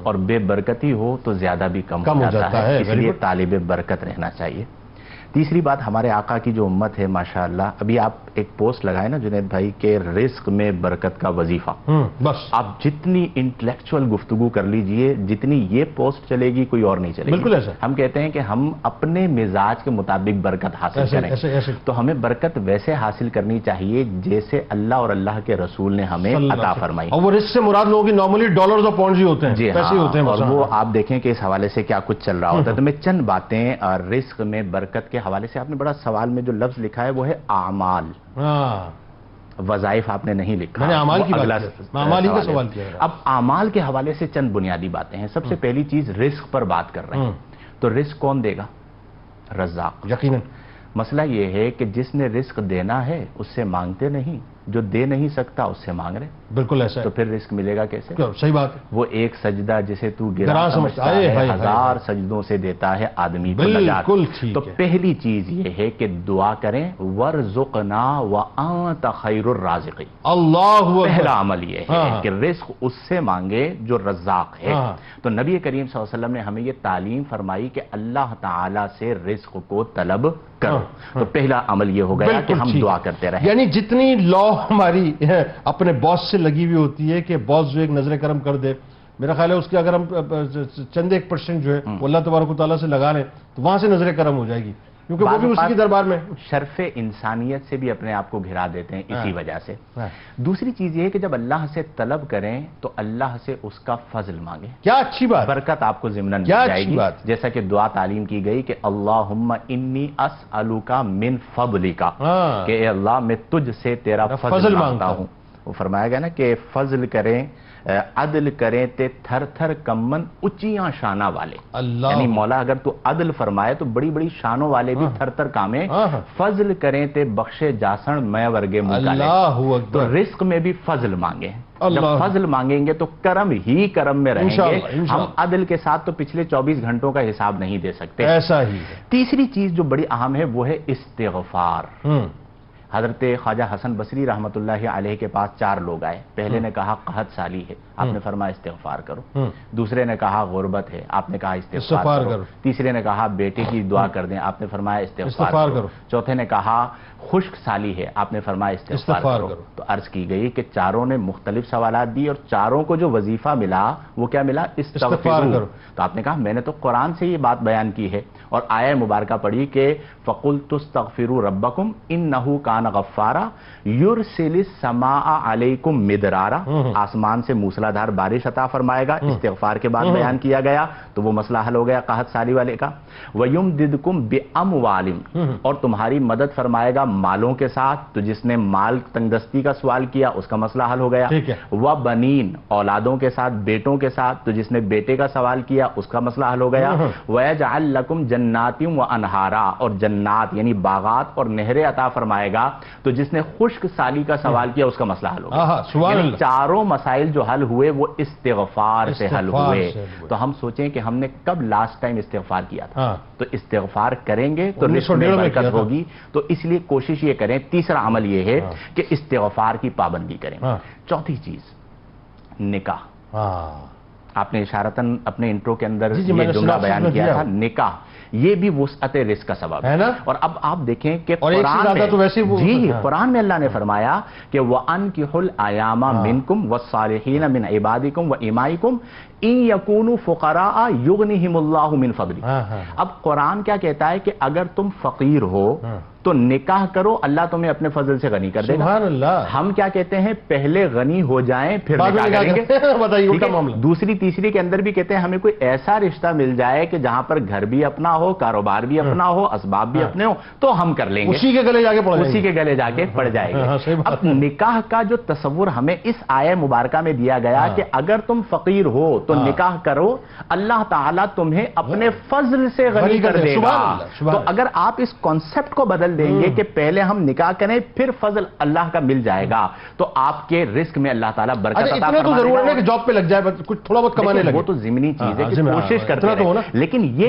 اور بے برکتی ہو تو زیادہ بھی کم ہو جاتا ہے, اس لیے طالب برکت رہنا چاہیے. تیسری بات, ہمارے آقا کی جو امت ہے ماشاءاللہ, ابھی آپ ایک پوسٹ لگائے نا جنید بھائی کہ رزق میں برکت کا وظیفہ, بس آپ جتنی انٹلیکچوئل گفتگو کر لیجئے, جتنی یہ پوسٹ چلے گی کوئی اور نہیں چلے گی. بالکل ایسا. ہم کہتے ہیں کہ ہم اپنے مزاج کے مطابق برکت حاصل کریں, تو ہمیں برکت ویسے حاصل کرنی چاہیے جیسے اللہ اور اللہ کے رسول نے ہمیں عطا فرمائی. اور وہ رزق سے مراد لوگوں کی نارملی ڈالرز اور پاؤنڈز ہی ہوتے ہیں, جی پیسے ہوتے ہیں, اور وہ آپ دیکھیں کہ اس حوالے سے کیا کچھ چل رہا ہوتا ہے. تو میں چند باتیں رزق میں برکت کے حوالے سے, آپ نے بڑا سوال میں جو لفظ لکھا ہے وہ ہے اعمال, وظائف آپ نے نہیں لکھا, میں نے اعمال کی کا سوال کیا. اب اعمال کے حوالے سے چند بنیادی باتیں ہیں. سب سے پہلی چیز, رزق پر بات کر رہے ہیں تو رزق کون دے گا؟ رزاق. یقیناً. مسئلہ یہ ہے کہ جس نے رزق دینا ہے اس سے مانگتے نہیں, جو دے نہیں سکتا اس سے مانگ رہے. بالکل ایسا ہے. تو پھر رزق ملے گا کیسے؟ صحیح بات ہے. وہ ایک سجدہ جسے تو گراں سمجھتا ہے 1000 سجدوں سے دیتا ہے آدمی کو نجات. تو پہلی چیز یہ ہے کہ دعا کریں وَارْزُقْنَا وَأَنْتَ خَيْرُ الرَّازِقِينَ. اللہ پہلا عمل یہ ہے کہ رزق اس سے مانگے جو رزاق ہے. تو نبی کریم صلی اللہ علیہ وسلم نے ہمیں یہ تعلیم فرمائی کہ اللہ تعالیٰ سے رزق کو طلب کرو. تو پہلا عمل یہ ہو گیا کہ ہم دعا کرتے رہیں. یعنی جتنی لا ہماری اپنے باس سے لگی ہوئی ہوتی ہے کہ باس جو ایک نظر کرم کر دے، میرا خیال ہے اس کے اگر ہم چند 1% جو ہے وہ اللہ تبارک و تعالیٰ سے لگا لیں تو وہاں سے نظر کرم ہو جائے گی، کیونکہ وہ بھی اسی کی دربار میں شرف انسانیت سے بھی اپنے آپ کو گھرا دیتے ہیں اسی وجہ سے. دوسری چیز یہ ہے کہ جب اللہ سے طلب کریں تو اللہ سے اس کا فضل مانگیں. کیا اچھی بات، برکت آپ کو ضمناً مل جائے گی. جیسا کہ دعا تعلیم کی گئی کہ اللہم انی اسألک من فضلک، کہ اے اللہ میں تجھ سے تیرا فضل مانگتا ہوں. وہ فرمایا گیا نا کہ فضل کریں عدل کریں تے تھر تھر کمن اچیاں شانہ والے. یعنی مولا اگر تو عدل فرمائے تو بڑی بڑی شانوں والے بھی تھر تھر کامیں. فضل کریں تے بخشے جاسن میں ورگے مکالے. تو رزق میں بھی فضل مانگیں. جب فضل مانگیں گے تو کرم ہی کرم میں رہیں گے. ہم عدل کے ساتھ تو پچھلے 24 گھنٹوں کا حساب نہیں دے سکتے. ایسا ہی. تیسری چیز جو بڑی اہم ہے وہ ہے استغفار. حضرت خواجہ حسن بصری رحمت اللہ علیہ کے پاس 4 لوگ آئے. پہلے نے کہا قحط سالی ہے، آپ نے فرمایا استغفار کرو. دوسرے نے کہا غربت ہے، آپ نے کہا استغفار کرو. تیسرے نے کہا بیٹے کی دعا کر دیں، آپ نے فرمایا استغفار کرو. چوتھے نے کہا خشک سالی ہے، آپ نے فرمایا استغفار کرو. تو عرض کی گئی کہ چاروں نے مختلف سوالات دی اور چاروں کو جو وظیفہ ملا وہ کیا ملا؟ استغفار کرو. تو آپ نے کہا میں نے تو قرآن سے یہ بات بیان کی ہے اور آیہ مبارکہ پڑھی کہ فَقُلْتُ اسْتَغْفِرُوا رَبَّكُمْ إِنَّهُ كَانَ غَفَّارًا يُرْسِلِ السَّمَاءَ عَلَيْكُمْ مِدْرَارًا. آسمان سے موسلا دھار بارش عطا فرمائے گا. استغفار کے بعد بیان کیا گیا تو وہ مسئلہ حل ہو گیا قحط سالی والے کا. وَيُمْدِدْكُمْ بِأَمْوَالٍ، اور تمہاری مدد فرمائے گا مالوں کے ساتھ. تو جس نے مال تنگدستی کا سوال کیا اس کا مسئلہ حل ہو گیا. وَبَنِينَ، اولادوں کے ساتھ، بیٹوں کے ساتھ. تو جس نے بیٹے کا سوال کیا اس کا مسئلہ حل ہو گیا. وَيَجْعَلْ لَكُمْ جَنَّاتٍ وَأَنْهَارًا، اور جنات یعنی باغات اور نہریں عطا فرمائے گا. تو جس نے خشک سالی کا سوال کیا اس کا مسئلہ حل ہو گیا. یعنی چاروں مسائل جو حل ہوئے وہ استغفار سے حل ہوئے. تو ہم سوچیں کہ ہم نے کب لاسٹ ٹائم استغفار کیا تھا. تو استغفار کریں گے تو رزق میں برکت ہوگی. تو اس لیے کوشش یہ کریں. تیسرا عمل یہ ہے کہ استغفار کی پابندی کریں. چوتھی چیز نکاح. آپ نے اشارتاً اپنے انٹرو کے اندر یہ جملہ بیان کیا تھا. نکاح یہ بھی وسعت رزق کا سبب ہے. اور اب آپ دیکھیں کہ قرآن میں اللہ نے فرمایا کہ وَأَنْكِحُوا الْأَيَامَ مِنْكُمْ وَالصَّالِحِينَ مِنْ عِبَادِكُمْ وَإِمَائِكُمْ إِنْ يَكُونُوا فُقَرَاءَ يُغْنِهِمُ اللَّهُ مِنْ فَضْلِهِ. اب قرآن کیا کہتا ہے کہ اگر تم فقیر ہو تو نکاح کرو، اللہ تمہیں اپنے فضل سے غنی کر دے گا. سبحان اللہ. ہم کیا کہتے ہیں پہلے غنی ہو جائیں پھر نکاح کریں گے. بتائیے. دوسری تیسری کے اندر بھی کہتے ہیں ہمیں کوئی ایسا رشتہ مل جائے کہ جہاں پر گھر بھی اپنا ہو، کاروبار بھی اپنا ہو، اسباب بھی اپنے ہو تو ہم کر لیں گے. اسی کے گلے جا کے پڑ جائے گا. اب نکاح کا جو تصور ہمیں اس آیہ مبارکہ میں دیا گیا کہ اگر تم فقیر ہو تو نکاح کرو، اللہ تعالیٰ تمہیں اپنے فضل سے غنی کر دے گا. تو اگر آپ اس کانسیپٹ کو بدل دیں گے کہ پہلے ہم نکاح کریں پھر فضل اللہ کا مل جائے گا تو آپ کے رزق میں اللہ تعالیٰ برکت عطا فرمائے گا. تو ضرور ہے کہ جاب پہ لگ جائے، کچھ تھوڑا بہت کمانے لگے، وہ تو ضمنی چیز ہے کہ کوشش کرتے ہیں. لیکن یہ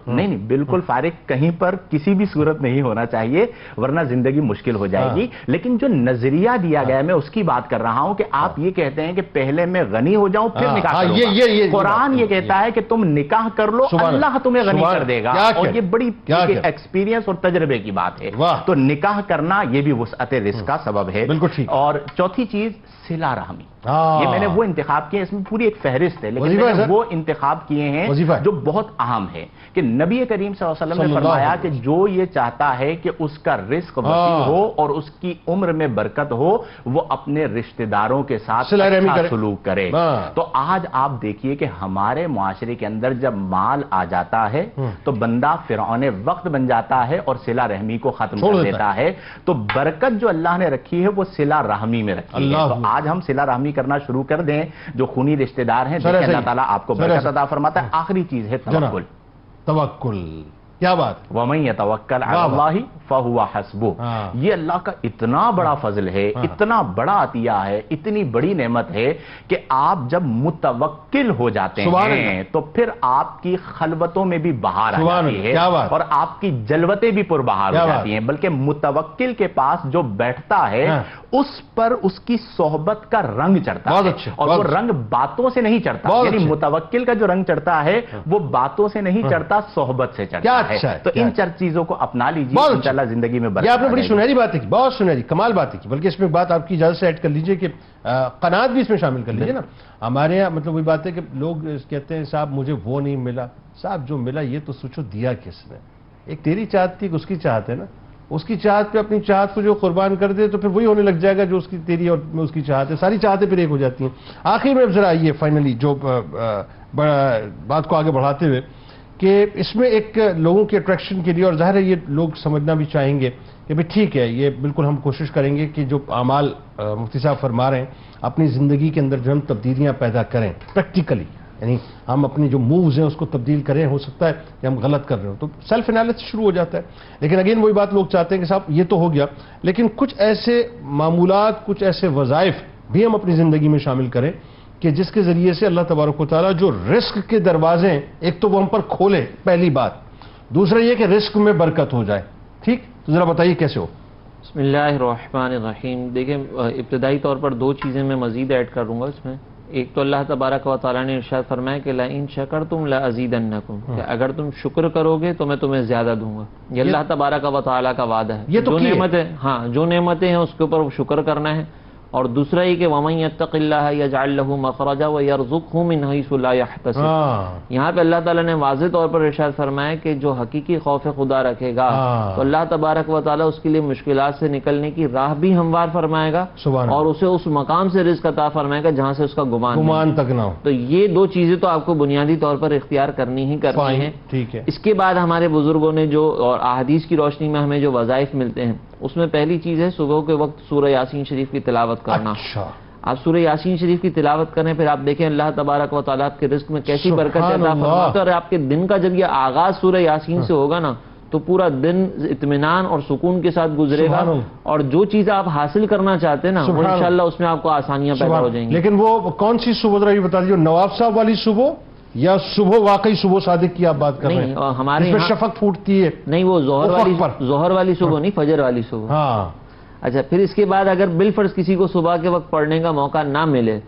نہیں بالکل فارغ کہیں پر کسی بھی صورت نہیں ہونا چاہیے ورنہ زندگی مشکل ہو جائے گی. لیکن جو نظریہ دیا گیا میں اس کی بات کر رہا ہوں کہ آپ یہ کہتے ہیں کہ پہلے میں غنی ہو جاؤں پھر نکاح کروں گا. قرآن یہ کہتا ہے کہ تم نکاح کر لو، اللہ تمہیں غنی کر دے گا. اور یہ بڑی ایکسپیرینس اور تجربے کی بات ہے. تو نکاح کرنا یہ بھی وسعت رزق کا سبب ہے. اور چوتھی چیز صلہ رحمی. یہ میں نے وہ انتخاب کیے، اس میں پوری ایک فہرست ہے لیکن میں نے وہ انتخاب کیے ہیں جو بہت اہم ہے کہ نبی کریم صلی اللہ علیہ وسلم نے فرمایا کہ جو یہ چاہتا ہے کہ اس کا رزق وسیع ہو اور اس کی عمر میں برکت ہو وہ اپنے رشتہ داروں کے ساتھ اچھا سلوک کرے. تو آج آپ دیکھیے کہ ہمارے معاشرے کے اندر جب مال آ جاتا ہے تو بندہ فرعون وقت بن جاتا ہے اور صلہ رحمی کو ختم کر دیتا ہے. تو برکت جو اللہ نے رکھی ہے وہ صلہ رحمی میں رکھی ہے. تو آج ہم صلہ رحمی کرنا شروع کر دیں. جو خونی رشتہ دار ہیں اللہ تعالیٰ آپ کو برکت عطا فرماتا ہے. آخری چیز ہے توکل. کیا بات. وَمَن يَتَوَكَّلْ عَلَى اللَّهِ فَهُوَ حَسْبُهُ. یہ اللہ کا اتنا بڑا فضل ہے, اتنا بڑا عطیہ ہے, اتنی بڑی نعمت ہے کہ آپ جب متوکل ہو جاتے ہیں تو پھر آپ کی خلوتوں میں بھی بہار آ جاتی ہے اور آپ کی جلوتیں بھی پربہار ہو جاتی ہیں. بلکہ متوکل کے پاس جو بیٹھتا ہے اس پر اس کی صحبت کا رنگ چڑھتا ہے, اور وہ رنگ باتوں سے نہیں چڑھتا. یعنی متوکل کا جو رنگ چڑھتا ہے وہ باتوں سے نہیں چڑھتا, صحبت سے چڑھتا ہے. تو ان چار چیزوں کو اپنا لیجیے, انشاءاللہ زندگی میں برکت. یہ آپ نے بڑی سنہری باتیں کی, بہت سنہری کمال باتیں کی. بلکہ اس میں بات آپ کی اجازت سے ایڈ کر لیجئے کہ قناعت بھی اس میں شامل کر لیجئے نا. ہمارے یہاں مطلب وہی بات ہے کہ لوگ کہتے ہیں صاحب مجھے وہ نہیں ملا. صاحب جو ملا یہ تو سوچو دیا کس نے. ایک تیری چاہت تھی, اس کی چاہت ہے نا. اس کی چاہت پہ اپنی چاہت کو جو قربان کر دے تو پھر وہی ہونے لگ جائے گا جو اس کی تیری اور اس کی چاہت ہے. ساری چاہتیں پھر ایک ہو جاتی ہیں. آخر میں اب ذرا آئیے فائنلی جو بات کو آگے بڑھاتے ہوئے کہ اس میں ایک لوگوں کے اٹریکشن کے لیے, اور ظاہر ہے یہ لوگ سمجھنا بھی چاہیں گے کہ بھئی ٹھیک ہے, یہ بالکل ہم کوشش کریں گے کہ جو اعمال مفتی صاحب فرما رہے ہیں اپنی زندگی کے اندر جو ہم تبدیلیاں پیدا کریں پریکٹیکلی, یعنی ہم اپنی جو مووز ہیں اس کو تبدیل کریں. ہو سکتا ہے کہ ہم غلط کر رہے ہوں تو سیلف انالیسس شروع ہو جاتا ہے. لیکن اگین وہی بات لوگ چاہتے ہیں کہ صاحب یہ تو ہو گیا, لیکن کچھ ایسے معمولات, کچھ ایسے وظائف بھی ہم اپنی زندگی میں شامل کریں کہ جس کے ذریعے سے اللہ تبارک و تعالیٰ جو رزق کے دروازے ہیں ایک تو وہ ہم پر کھولے, پہلی بات. دوسرا یہ کہ رزق میں برکت ہو جائے. ٹھیک, تو ذرا بتائیے کیسے ہو. بسم اللہ الرحمن الرحیم. دیکھیں ابتدائی طور پر دو چیزیں میں مزید ایڈ کروں گا اس میں. ایک تو اللہ تبارک و تعالیٰ نے ارشاد فرمایا کہ لَإِن شَكَرْتُمْ لَأَزِيدَنَّكُمْ, کہ اگر تم شکر کرو گے تو میں تمہیں زیادہ دوں گا. یہ اللہ تبارک و تعالیٰ کا وعدہ ہے. جو نعمتیں, جو نعمتیں ہیں اس کے اوپر شکر کرنا ہے. اور دوسرا یہ کہ وَمَن يَتَّقِ اللَّهَ يَجْعَل لَّهُ مَخْرَجًا وَيَرْزُقْهُ مِنْ حَيْثُ لَا يَحْتَسِبُ. یہاں پہ اللہ تعالیٰ نے واضح طور پر ارشاد فرمایا کہ جو حقیقی خوف خدا رکھے گا تو اللہ تبارک و تعالیٰ اس کے لیے مشکلات سے نکلنے کی راہ بھی ہموار فرمائے گا, اور اسے اس مقام سے رزق عطا فرمائے گا جہاں سے اس کا گمان تک نہ ہو. تو یہ دو چیزیں تو آپ کو بنیادی طور پر اختیار کرنی ہی کرنی ہیں. ٹھیک ہے. اس کے بعد ہمارے بزرگوں نے جو, اور احادیث کی روشنی میں ہمیں جو وظائف ملتے ہیں, اس میں پہلی چیز ہے صبح کے وقت سورہ یاسین شریف کی تلاوت کرنا. آپ سورہ یاسین شریف کی تلاوت کریں, پھر آپ دیکھیں اللہ تبارک و تعالیٰ آپ کے رزق میں کیسی برکت عطا فرماتا ہے. اور آپ کے دن کا جب یہ آغاز سورہ یاسین سے ہوگا نا تو پورا دن اطمینان اور سکون کے ساتھ گزرے گا, اور جو چیز آپ حاصل کرنا چاہتے ہیں نا وہ انشاءاللہ اس میں آپ کو آسانیاں پیدا ہو جائیں گی. لیکن وہ کون سی صبح ذرا یہ بتا دیجیے, نواب صاحب والی صبح یا صبح واقعی صبح صادق کی آپ بات کر رہے ہیں؟ ہمارے اس میں شفق پھوٹتی ہے. نہیں, وہ ظہر والی صبح نہیں, فجر والی صبح. ہاں. اچھا, پھر اس کے بعد اگر بالفرض کسی کو صبح کے وقت پڑھنے کا موقع نہ ملے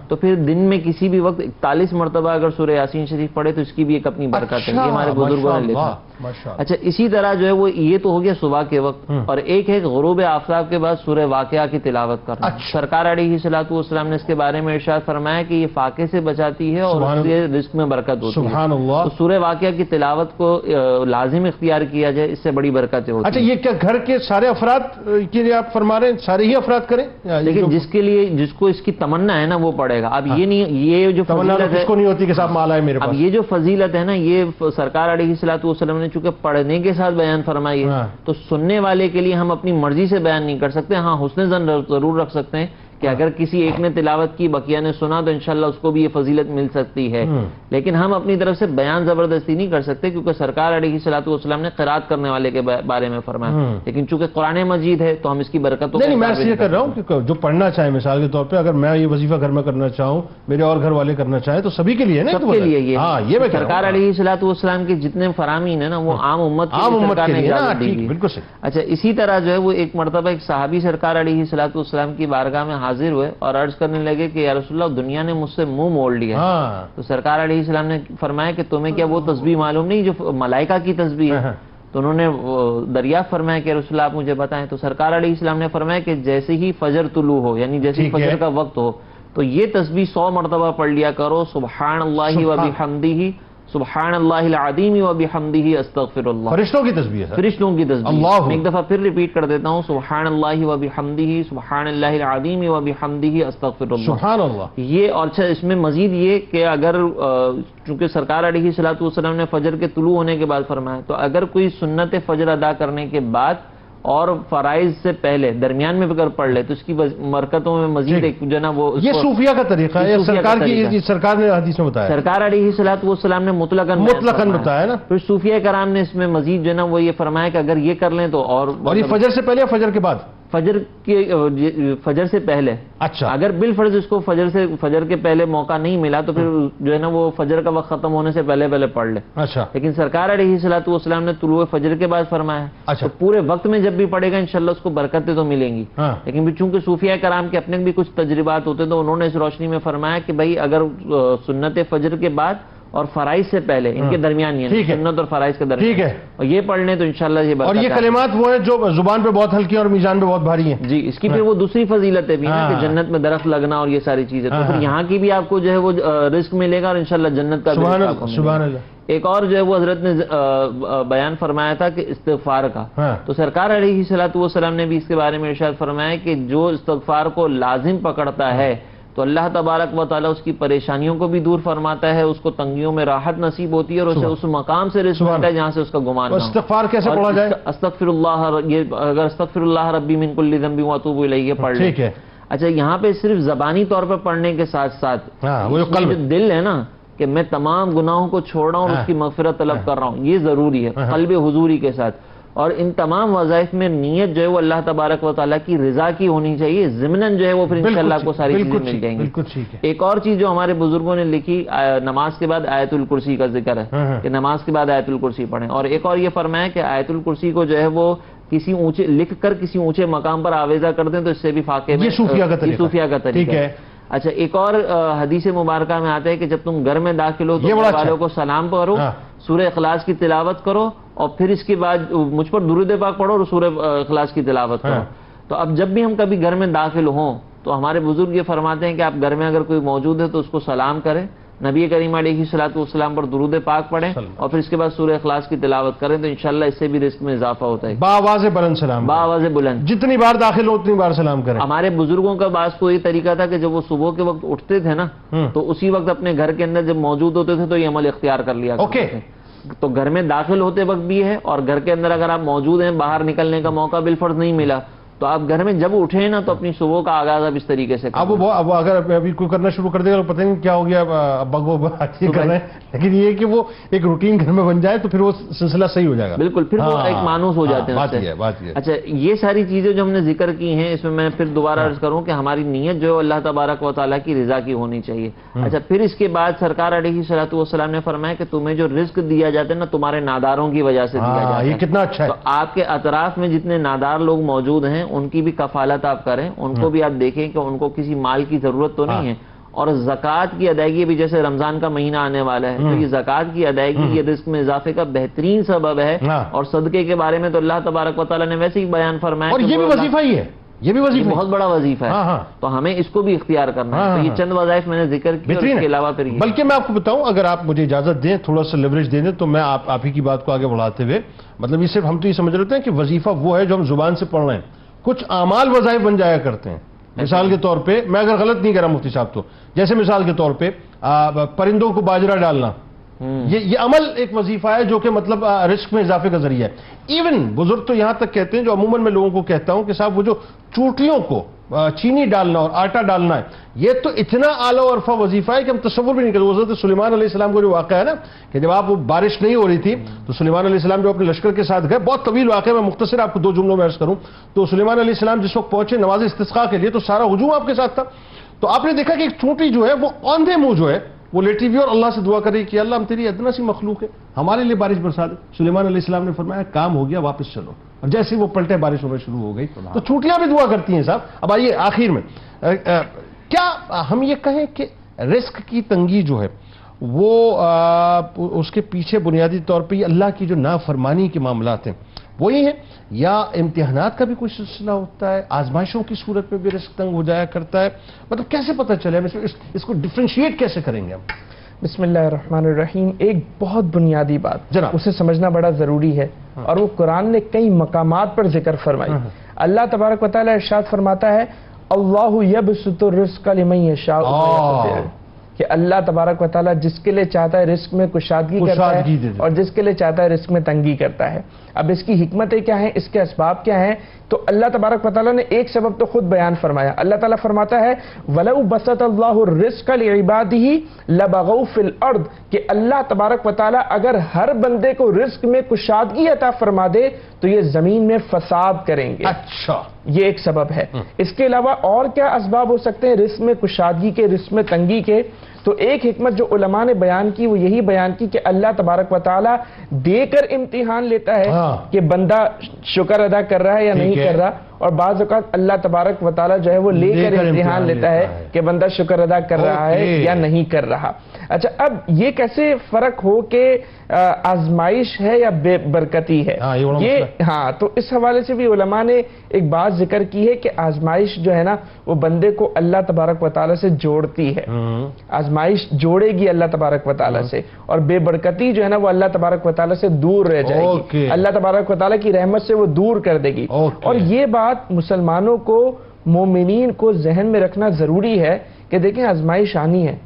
تو پھر دن میں کسی بھی وقت 41 مرتبہ اگر سورہ یاسین شریف پڑھے تو اس کی بھی ایک اپنی برکت ہے. یہ ہمارے بزرگوں نے لکھا. اچھا, اسی طرح جو ہے وہ یہ تو ہو گیا صبح کے وقت, اور ایک ہے غروب آفتاب کے بعد سورہ واقعہ کی تلاوت کرنا. سرکار علیہ الصلوۃ والسلام نے اس کے بارے میں ارشاد فرمایا کہ یہ فاقے سے بچاتی ہے اور اس سے رزق میں برکت ہوتی ہے. تو سورہ واقعہ کی تلاوت کو لازم اختیار کیا جائے, اس سے بڑی برکتیں ہوتی ہیں. اچھا, یہ کیا گھر کے سارے افراد کے لیے آپ فرما رہے ہیں سارے ہی افراد کریں؟ لیکن جس کے لیے, جس کو اس کی تمنا ہے نا وہ پڑھے گا. اب یہ نہیں, یہ جو فضیلت ہے, کو نہیں ہوتی کہ صاحب مال ہے میرے پاس. اب یہ جو فضیلت ہے نا, یہ سرکار علیہ الصلوۃ والسلام نے چونکہ پڑھنے کے ساتھ بیان فرمائی ہے تو سننے والے کے لیے ہم اپنی مرضی سے بیان نہیں کر سکتے. ہاں, حسن ظن ضرور رکھ سکتے ہیں کہ اگر کسی ایک نے تلاوت کی, بقیہ نے سنا, تو انشاءاللہ اس کو بھی یہ فضیلت مل سکتی ہے. لیکن ہم اپنی طرف سے بیان زبردستی نہیں کر سکتے, کیونکہ سرکار علیہ الصلوۃ والسلام نے قرات کرنے والے کے بارے میں فرمایا. لیکن چونکہ قرآن مجید ہے تو ہم اس کی برکتوں نہیں, میں یہ کر رہا ہوں کہ جو پڑھنا چاہے, مثال کے طور پہ اگر میں یہ وظیفہ گھر میں کرنا چاہوں, میرے اور گھر والے کرنا چاہیں, تو سبھی کے لیے نا, سب کے لیے یہ سرکار علیہ الصلوۃ والسلام کے جتنے فرامین ہیں نا وہ عام امت کے لیے. بالکل صحیح. اچھا, اسی طرح جو ہے وہ ایک مرتبہ ایک صحابی سرکار علیہ الصلوۃ والسلام کی بارگاہ میں حاضر ہوئے اور عرض کرنے لگے کہ یا رسول اللہ, دنیا نے مجھ سے منہ موڑ لیا. تو سرکار علیہ السلام نے فرمایا کہ تمہیں کیا وہ تسبیح معلوم نہیں جو ملائکہ کی تسبیح ہے؟ تو انہوں نے دریافت فرمایا کہ رسول اللہ آپ مجھے بتائیں. تو سرکار علیہ السلام نے فرمایا کہ جیسے ہی فجر طلوع ہو, یعنی جیسے ہی فجر کا وقت ہو, تو یہ تسبیح 100 مرتبہ پڑھ لیا کرو, سبحان اللہ و بحمدہ, سبحان اللہ العظیم و بحمدہ, استغفر اللہ. فرشتوں کی تسبیح ہے, فرشتوں کی تسبیح. میں ایک دفعہ پھر ریپیٹ کر دیتا ہوں, سبحان اللہ و بحمدہ, سبحان اللہ العظیم و بحمدہ, استغفر اللہ. سبحان اللہ. یہ, اور اچھا اس میں مزید یہ کہ اگر چونکہ سرکار علیہ الصلوۃ والسلام نے فجر کے طلوع ہونے کے بعد فرمایا, تو اگر کوئی سنت فجر ادا کرنے کے بعد اور فرائض سے پہلے درمیان میں اگر پڑھ لے تو اس کی برکتوں میں مزید ایک جو ہے نا وہ یہ صوفیہ کا طریقہ ہے، سرکار نے حدیث میں بتایا، سرکار علیہ الصلوۃ والسلام نے مطلقاً بتایا نا. پھر صوفیہ کرام نے اس میں مزید جو ہے نا وہ یہ فرمایا کہ اگر یہ کر لیں تو اور یہ فجر سے پہلے یا فجر کے بعد؟ فجر سے پہلے. اچھا، اگر بالفرض اس کو فجر کے پہلے موقع نہیں ملا تو پھر جو ہے نا وہ فجر کا وقت ختم ہونے سے پہلے پڑھ لے. اچھا، لیکن سرکار علیہ الصلوۃ والسلام نے طلوع فجر کے بعد فرمایا. اچھا، تو پورے وقت میں جب بھی پڑھے گا انشاءاللہ اس کو برکتیں تو ملیں گی. لیکن چونکہ صوفیہ کرام کے اپنے بھی کچھ تجربات ہوتے تو انہوں نے اس روشنی میں فرمایا کہ بھائی اگر سنت فجر کے بعد اور فرائض سے پہلے ان کے درمیان یہ سنت اور فرائض کے درمیان، ٹھیک ہے، اور یہ پڑھ لیں تو انشاءاللہ یہ برکت. اور یہ کلمات وہ ہیں جو زبان پہ بہت ہلکی اور میزان پہ بہت بھاری ہیں. جی، اس کی پھر وہ دوسری فضیلتیں بھی ہیں کہ جنت میں درخت لگنا اور یہ ساری چیزیں. تو پھر یہاں کی بھی آپ کو جو ہے وہ رزق ملے گا اور انشاءاللہ جنت کا بھی رزق آپ کو ملے گا. سبحان اللہ. ایک اور جو ہے وہ حضرت نے بیان فرمایا تھا کہ استغفار کا. تو سرکار علیہ الصلوۃ والسلام نے بھی اس کے بارے میں ارشاد فرمایا کہ جو استغفار کو لازم پکڑتا ہے تو اللہ تبارک و تعالیٰ اس کی پریشانیوں کو بھی دور فرماتا ہے، اس کو تنگیوں میں راحت نصیب ہوتی ہے اور اسے اس مقام سے رزق ملتا ہے جہاں سے اس کا گمان نہ ہو. استغفار کیسے پڑھا جائے؟ استغفر اللہ، یہ اگر استغفر اللہ ربی من کل ذنب واتوب الیہ پڑھ لیں. ٹھیک ہے. اچھا، یہاں پہ صرف زبانی طور پر پڑھنے کے ساتھ ساتھ وہ جو دل ہے نا کہ میں تمام گناہوں کو چھوڑ رہا ہوں اور اس کی مغفرت طلب کر رہا ہوں، یہ ضروری ہے قلب حضوری کے ساتھ. اور ان تمام وظائف میں نیت جو ہے وہ اللہ تبارک و تعالیٰ کی رضا کی ہونی چاہیے، ضمناً جو ہے وہ پھر انشاءاللہ آپ کو ساری چیزیں مل جائیں گی. ایک اور چیز جو ہمارے بزرگوں نے لکھی، نماز کے بعد آیت الکرسی کا ذکر ہے کہ نماز کے بعد آیت الکرسی پڑھیں. اور ایک اور یہ فرمایا کہ آیت الکرسی کو جو ہے وہ کسی اونچے لکھ کر کسی اونچے مقام پر آویزہ کر دیں تو اس سے بھی فاقے میں صوفیہ کا طریقہ ہے. اچھا، ایک اور حدیث مبارکہ میں آتا ہے کہ جب تم گھر میں داخل ہو تو والوں کو سلام کرو، سورہ اخلاص کی تلاوت کرو اور پھر اس کے بعد مجھ پر درود پاک پڑھو اور سورہ اخلاص کی تلاوت کرو. تو اب جب بھی ہم کبھی گھر میں داخل ہوں تو ہمارے بزرگ یہ فرماتے ہیں کہ آپ گھر میں اگر کوئی موجود ہے تو اس کو سلام کریں، نبی کریم علیہ الصلوۃ والسلام پر درود پاک پڑھیں اور پھر اس کے بعد سورہ اخلاص کی تلاوت کریں تو انشاءاللہ اس سے بھی رزق میں اضافہ ہوتا ہے. باواز بلند سلام، باواز بلند، جتنی بار داخل ہو اتنی بار سلام کریں. ہمارے بزرگوں کا بعض کو یہ طریقہ تھا کہ جب وہ صبح کے وقت اٹھتے تھے نا تو اسی وقت اپنے گھر کے اندر جب موجود ہوتے تھے تو یہ عمل اختیار کر لیا کرتے تھے. تو گھر میں داخل ہوتے وقت بھی ہے اور گھر کے اندر اگر آپ موجود ہیں، باہر نکلنے کا موقع بالفرض نہیں ملا تو آپ گھر میں جب اٹھیں نا تو اپنی صبح کا آغاز اب اس طریقے سے اب اگر ابھی کوئی کرنا شروع کر دے گا پتہ نہیں کیا ہو گیا، ابا کو کر رہے ہیں، لیکن یہ کہ وہ ایک روٹین گھر میں بن جائے تو پھر وہ سلسلہ صحیح ہو جائے گا. بالکل، پھر وہ ایک مانوس ہو جاتے ہیں. اچھا، یہ ساری چیزیں جو ہم نے ذکر کی ہیں اس میں پھر دوبارہ عرض کروں کہ ہماری نیت جو ہے اللہ تبارک و تعالیٰ کی رضا کی ہونی چاہیے. اچھا، پھر اس کے بعد سرکار علیہ الصلوۃ والسلام نے فرمایا کہ تمہیں جو رزق دیا جاتا ہے نا تمہارے ناداروں کی وجہ سے دیا جاتا ہے. یہ کتنا اچھا ہے. تو آپ کے اطراف میں جتنے نادار لوگ موجود ہیں ان کی بھی کفالت آپ کریں، ان کو بھی آپ دیکھیں کہ ان کو کسی مال کی ضرورت تو نہیں ہے. اور زکوٰۃ کی ادائیگی بھی، جیسے رمضان کا مہینہ آنے والا ہے تو یہ زکوٰۃ کی ادائیگی یہ رزق میں اضافے کا بہترین سبب ہے. اور صدقے کے بارے میں تو اللہ تبارک و تعالیٰ نے ویسے ہی بیان فرمایا، اور یہ بھی وظیفہ ہی ہے، یہ بھی وظیفہ بہت بڑا وظیفہ ہے. تو ہمیں اس کو بھی اختیار کرنا ہے. تو یہ چند وظائف میں نے ذکر کی اور اس کے علاوہ پھر بلکہ میں آپ کو بتاؤں، اگر آپ مجھے اجازت دیں، تھوڑا سا لیوریج دے دیں تو میں آپ ہی کی بات کو آگے بڑھاتے ہوئے، مطلب یہ صرف ہم تو یہ سمجھ رہتے ہیں کہ وظیفہ وہ ہے جو ہم زبان سے پڑھ رہے ہیں، کچھ اعمال وظائف بن جایا کرتے ہیں. مثال کے طور پہ میں اگر غلط نہیں کر رہا مفتی صاحب تو جیسے مثال کے طور پہ پرندوں کو باجرہ ڈالنا، یہ عمل ایک وظیفہ ہے جو کہ مطلب رزق میں اضافے کا ذریعہ ہے. ایون بزرگ تو یہاں تک کہتے ہیں، جو عموماً میں لوگوں کو کہتا ہوں کہ صاحب وہ جو چوٹیوں کو چینی ڈالنا اور آٹا ڈالنا ہے یہ تو اتنا اعلیٰ و عرفہ وظیفہ ہے کہ ہم تصور بھی نہیں کرتے. حضرت سلیمان علیہ السلام کو جو واقعہ ہے نا کہ جب آپ بارش نہیں ہو رہی تھی تو سلیمان علیہ السلام جو اپنے لشکر کے ساتھ گئے، بہت طویل واقعہ، میں مختصر آپ کو 2 جملوں میں عرض کروں تو سلیمان علیہ السلام جس وقت پہنچے نماز استسقاء کے لیے تو سارا ہجوم آپ کے ساتھ تھا. تو آپ نے دیکھا کہ ایک چونٹی جو ہے وہ آندھے منہ جو ہے وہ لیٹی ہوئی اور اللہ سے دعا کر رہی کہ اللہ ہم تیری ادنا سی مخلوق ہے، ہمارے لیے بارش برسا دے. سلیمان علیہ السلام نے فرمایا کام ہو گیا، واپس چلو. اور جیسے وہ پلٹے بارش ہونا شروع ہو گئی. تو چونٹیاں بھی دعا کرتی ہیں صاحب. اب آئیے آخر میں کیا ہم یہ کہیں کہ رزق کی تنگی جو ہے وہ اس کے پیچھے بنیادی طور پہ یہ اللہ کی جو نافرمانی کے معاملات ہیں وہی ہیں، یا امتحانات کا بھی کوئی سلسلہ ہوتا ہے، آزمائشوں کی صورت میں بھی رزق تنگ ہو جایا کرتا ہے؟ مطلب کیسے پتہ چلے، اس کو ڈفرینشیٹ کیسے کریں گے ہم؟ بسم اللہ الرحمن الرحیم. ایک بہت بنیادی بات جناب اسے سمجھنا بڑا ضروری ہے اور وہ قرآن نے کئی مقامات پر ذکر فرمائی. اللہ تبارک و تعالیٰ ارشاد فرماتا ہے اللہ یبسط الرزق لمن یشاء. کہ اللہ تبارک و تعالیٰ جس کے لیے چاہتا ہے رزق میں کشادگی کرتا ہے اور جس کے لیے چاہتا ہے رزق میں تنگی کرتا ہے. اب اس کی حکمتیں کیا ہیں, اس کے اسباب کیا ہیں؟ تو اللہ تبارک و تعالیٰ نے ایک سبب تو خود بیان فرمایا. اللہ تعالیٰ فرماتا ہے وَلَوْ بَسَطَ اللَّهُ الرِّزْقَ لِعِبَادِهِ لَبَغَوْا فِي الْأَرْضِ, کہ اللہ تبارک و تعالیٰ اگر ہر بندے کو رزق میں کشادگی عطا فرما دے تو یہ زمین میں فساد کریں گے. اچھا, یہ ایک سبب ہے. اس کے علاوہ اور کیا اسباب ہو سکتے ہیں رزق میں کشادگی کے, رزق میں تنگی کے؟ تو ایک حکمت جو علماء نے بیان کی وہ یہی بیان کی کہ اللہ تبارک و تعالیٰ دے کر امتحان لیتا ہے کہ بندہ شکر ادا کر رہا ہے یا نہیں کر رہا, اور بعض اوقات اللہ تبارک و تعالیٰ جو ہے وہ لے کر امتحان لیتا ہے کہ بندہ شکر ادا کر رہا ہے یا نہیں کر رہا. اچھا, اب یہ کیسے فرق ہو کہ آزمائش ہے یا بے برکتی ہے؟ تو اس حوالے سے بھی علماء نے ایک بات ذکر کی ہے کہ آزمائش جو ہے نا وہ بندے کو اللہ تبارک و تعالیٰ سے جوڑتی ہے. آزمائش جوڑے گی اللہ تبارک و تعالیٰ سے, اور بے برکتی جو ہے نا وہ اللہ تبارک و تعالیٰ سے دور رہ جائے گی. اللہ تبارک و تعالیٰ کی رحمت سے وہ دور کر دے گی. اور یہ بات مسلمانوں کو, مومنین کو ذہن میں رکھنا ضروری ہے کہ دیکھیں آزمائش آنی ہے.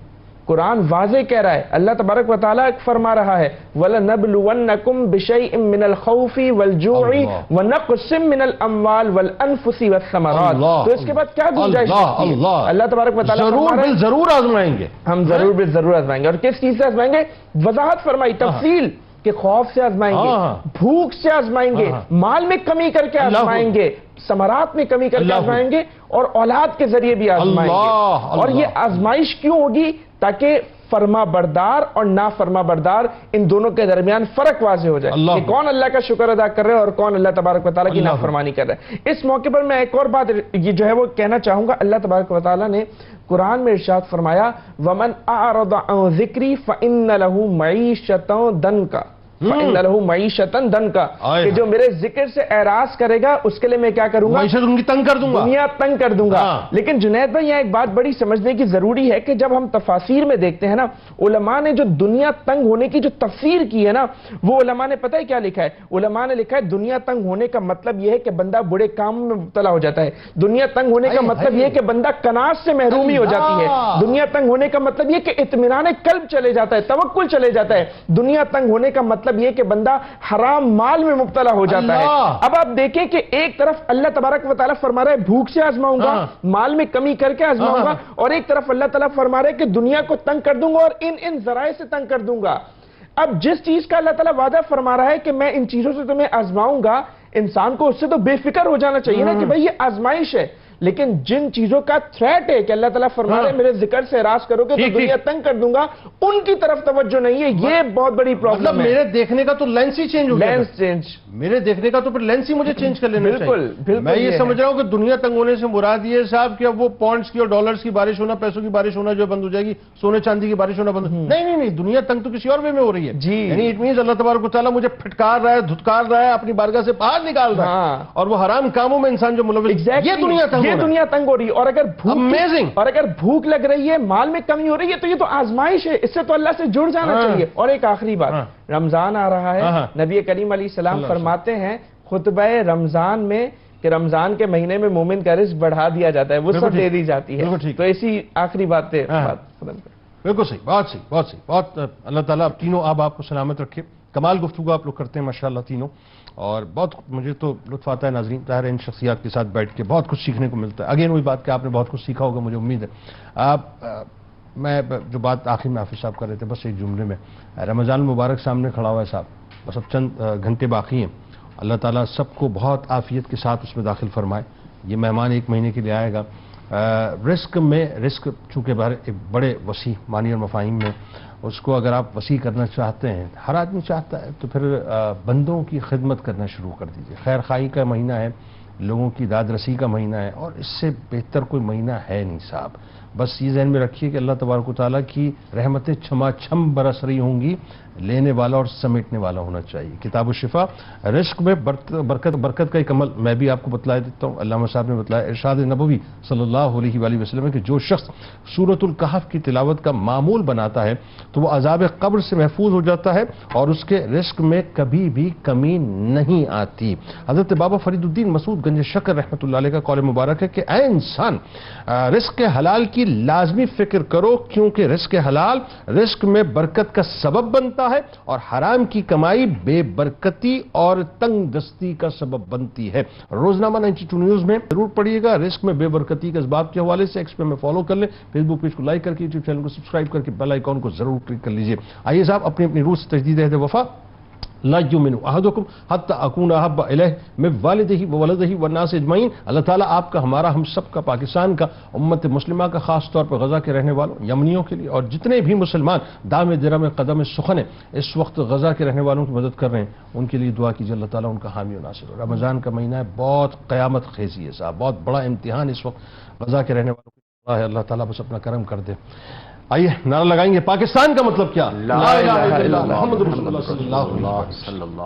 قرآن واضح کہہ رہا ہے, اللہ تبارک و تعالیٰ فرما رہا ہے وَلَنَبْلُوَنَّكُمْ بِشَيْءٍ مِّنَ الْخَوْفِ وَالْجُوعِ وَنَقْصٍ مِّنَ الْأَمْوَالِ وَالْأَنفُسِ وَالثَّمَرَاتِ. تو اس کے بعد کیا گنجائش ہے؟ اللہ تبارک و تعالیٰ ضرور آزمائیں گے, ہم ضرور آزمائیں گے. اور کس چیز سے آزمائیں گے؟ وضاحت فرمائی, تفصیل, کہ خوف سے آزمائیں گے, بھوک سے آزمائیں گے, مال میں کمی کر کے آزمائیں گے, ثمرات میں کمی کر کے آزمائیں گے, اور اولاد کے ذریعے بھی آزمائیں گے. اور یہ آزمائش کیوں ہوگی؟ تاکہ فرما بردار اور نافرما بردار ان دونوں کے درمیان فرق واضح ہو جائے کہ کون اللہ کا شکر ادا کر رہے ہیں اور کون اللہ تبارک و تعالیٰ کی نافرمانی کر رہے ہیں. اس موقع پر میں ایک اور بات یہ جو ہے وہ کہنا چاہوں گا. اللہ تبارک و تعالیٰ نے قرآن میں ارشاد فرمایا وَمَنْ أَعْرَضَ عَنْ ذِكْرِي فَإِنَّ لَهُ مَعِيشَةً ضَنْكًا فَإِنَّ لَهُ مَعِيشَةً ضَنْكًا, کہ جو میرے ذکر سے اعراض کرے گا اس کے لیے میں کیا کروں گا؟ معیشت ان کی تنگ کر دوں گا, دنیا تنگ کر دوں گا. لیکن جنید بھائی یہاں ایک بات بڑی سمجھنے کی ضروری ہے کہ جب ہم تفاسیر میں دیکھتے ہیں نا, علماء نے جو دنیا تنگ ہونے کی جو تفسیر کی ہے نا, وہ علماء نے پتہ ہے کیا لکھا ہے؟ علماء نے لکھا ہے دنیا تنگ ہونے کا مطلب یہ ہے کہ بندہ برے کاموں میں مبتلا ہو جاتا ہے. دنیا تنگ ہونے کا مطلب یہ ہے کہ بندہ کناز سے محرومی ہو جاتی ہے. دنیا تنگ ہونے کا مطلب یہ کہ اطمینان قلب چلے جاتا ہے, توکل چلے جاتا ہے. دنیا تنگ ہونے کا مطلب یہ کہ بندہ حرام مال میں مبتلا ہو جاتا ہے. اب آپ دیکھیں کہ ایک طرف اللہ تبارک و تعالیٰ فرما رہا ہے بھوک سے آزماؤں گا, مال میں کمی کر کے آزماؤں گا, اور ایک طرف اللہ تعالیٰ فرما رہا ہے کہ دنیا کو تنگ کر دوں گا اور ان ذرائع سے تنگ کر دوں گا. اب جس چیز کا اللہ تعالیٰ وعدہ فرما رہا ہے کہ میں ان چیزوں سے تمہیں آزماؤں گا, انسان کو اس سے تو بے فکر ہو جانا چاہیے نا کہ بھئی یہ آزمائش ہے. لیکن جن چیزوں کا تھریٹ ہے کہ اللہ تعالیٰ فرما رہے میرے ذکر سے اعراض کرو گے تو دنیا تنگ کر دوں گا, ان کی طرف توجہ نہیں ہے. یہ بہت بڑی پرابلم ہے. میرے دیکھنے کا تو لینس ہی چینج ہو گیا. لینس چینج, میرے دیکھنے کا تو پھر لینس ہی مجھے چینج کر لینا چاہیے. بالکل میں یہ سمجھ رہا ہوں کہ دنیا تنگ ہونے سے مراد یہ صاحب کہ اب وہ پونڈز کی اور ڈالرز کی بارش ہونا, پیسوں کی بارش ہونا جو بند ہو جائے گی, سونے چاندی کی بارش ہونا بند. نہیں, دنیا تنگ تو کسی اور وے میں ہو رہی ہے. یعنی اٹ مینز اللہ تبارک و تعالیٰ مجھے پھٹکار رہا ہے, دھتکار رہا ہے, اپنی بارگاہ سے باہر نکال رہا ہے, اور وہ حرام کاموں میں انسان جو ملوث, یہ دنیا تنگ ہو رہی ہے. اور اگر بھوک لگ رہی ہے, مال میں کمی ہو رہی ہے, تو یہ تو آزمائش ہے, اس سے تو اللہ سے جڑ جانا چاہیے. اور ایک آخری بات, رمضان آ رہا ہے, نبی کریم علیہ السلام فرماتے ہیں خطبہ رمضان میں کہ رمضان کے مہینے میں مومن کا رزق بڑھا دیا جاتا ہے, وسعت دے دی جاتی ہے. تو ایسی آخری بات ہے. بالکل صحیح, بہت صحیح, بہت صحیح, بہت. اللہ تعالیٰ تینوں آپ کو سلامت رکھے. کمال گفتگو آپ لوگ کرتے ہیں ماشاءاللہ تینوں, اور بہت مجھے تو لطف آتا ہے ناظرین. ظاہر ہے ان شخصیات کے ساتھ بیٹھ کے بہت کچھ سیکھنے کو ملتا ہے. اگین وہی بات کہ آپ نے بہت کچھ سیکھا ہوگا, مجھے امید ہے. میں جو بات آخر میں حافظ صاحب کر رہے تھے, بس ایک جملے میں, رمضان المبارک سامنے کھڑا ہوا ہے صاحب, بس اب چند گھنٹے باقی ہیں. اللہ تعالیٰ سب کو بہت عافیت کے ساتھ اس میں داخل فرمائے. یہ مہمان ایک مہینے کے لیے آئے گا. رزق چونکہ ایک بڑے وسیع معنی اور مفاہیم میں, اس کو اگر آپ وسیع کرنا چاہتے ہیں, ہر آدمی چاہتا ہے, تو پھر بندوں کی خدمت کرنا شروع کر دیجیے. خیر خواہی کا مہینہ ہے, لوگوں کی داد رسی کا مہینہ ہے, اور اس سے بہتر کوئی مہینہ ہے نہیں صاحب. بس یہ ذہن میں رکھیے کہ اللہ تبارک و تعالیٰ کی رحمتیں چھما چھم برس رہی ہوں گی لینے والا اور سمیٹنے والا ہونا چاہیے. کتاب الشفا رزق میں برکت کا ایک عمل میں بھی آپ کو بتلا دیتا ہوں. علامہ صاحب نے بتلایا ارشاد نبوی صلی اللہ علیہ وآلہ وسلم کہ جو شخص سورۃ الکہف کی تلاوت کا معمول بناتا ہے تو وہ عذاب قبر سے محفوظ ہو جاتا ہے اور اس کے رزق میں کبھی بھی کمی نہیں آتی. حضرت بابا فرید الدین مسعود گنج شکر رحمۃ اللہ علیہ کا قول مبارک ہے کہ اے انسان رزق حلال کی لازمی فکر کرو کیونکہ رزق حلال رزق میں برکت کا سبب بنتا ہے اور حرام کی کمائی بے برکتی اور تنگ دستی کا سبب بنتی ہے. روزنامہ 92 نیوز میں ضرور پڑھیے گا رزق میں بے برکتی کے اسباب کے حوالے سے. ایکس پہ میں فالو کر لیں, فیس بک پیج کو لائک کر کے یوٹیوب چینل کو سبسکرائب کر کے بیل آئیکن کو ضرور کلک کر لیجئے. آئیے صاحب اپنی روح سے تجدید عہد وفا. لا یؤمن احدکم حتی اکون احب الیہ من والدہ وولدہ والناس اجمعین. اللہ تعالیٰ آپ کا, ہمارا, ہم سب کا, پاکستان کا, امت مسلمہ کا, خاص طور پر غزہ کے رہنے والوں یمنیوں کے لیے اور جتنے بھی مسلمان دام درم قدم سخن اس وقت غزہ کے رہنے والوں کی مدد کر رہے ہیں ان کے لیے دعا کیجیے. اللہ تعالیٰ ان کا حامی و ناصر ہو. رمضان کا مہینہ ہے, بہت قیامت خیزی ہے صاحب, بہت بڑا امتحان اس وقت غزہ کے رہنے والوں کو. اللہ تعالیٰ بس اپنا کرم کر دے. آئیے نعرہ لگائیں گے پاکستان کا مطلب کیا؟ لا الہ الا اللہ محمد رسول اللہ صلی اللہ علیہ وسلم.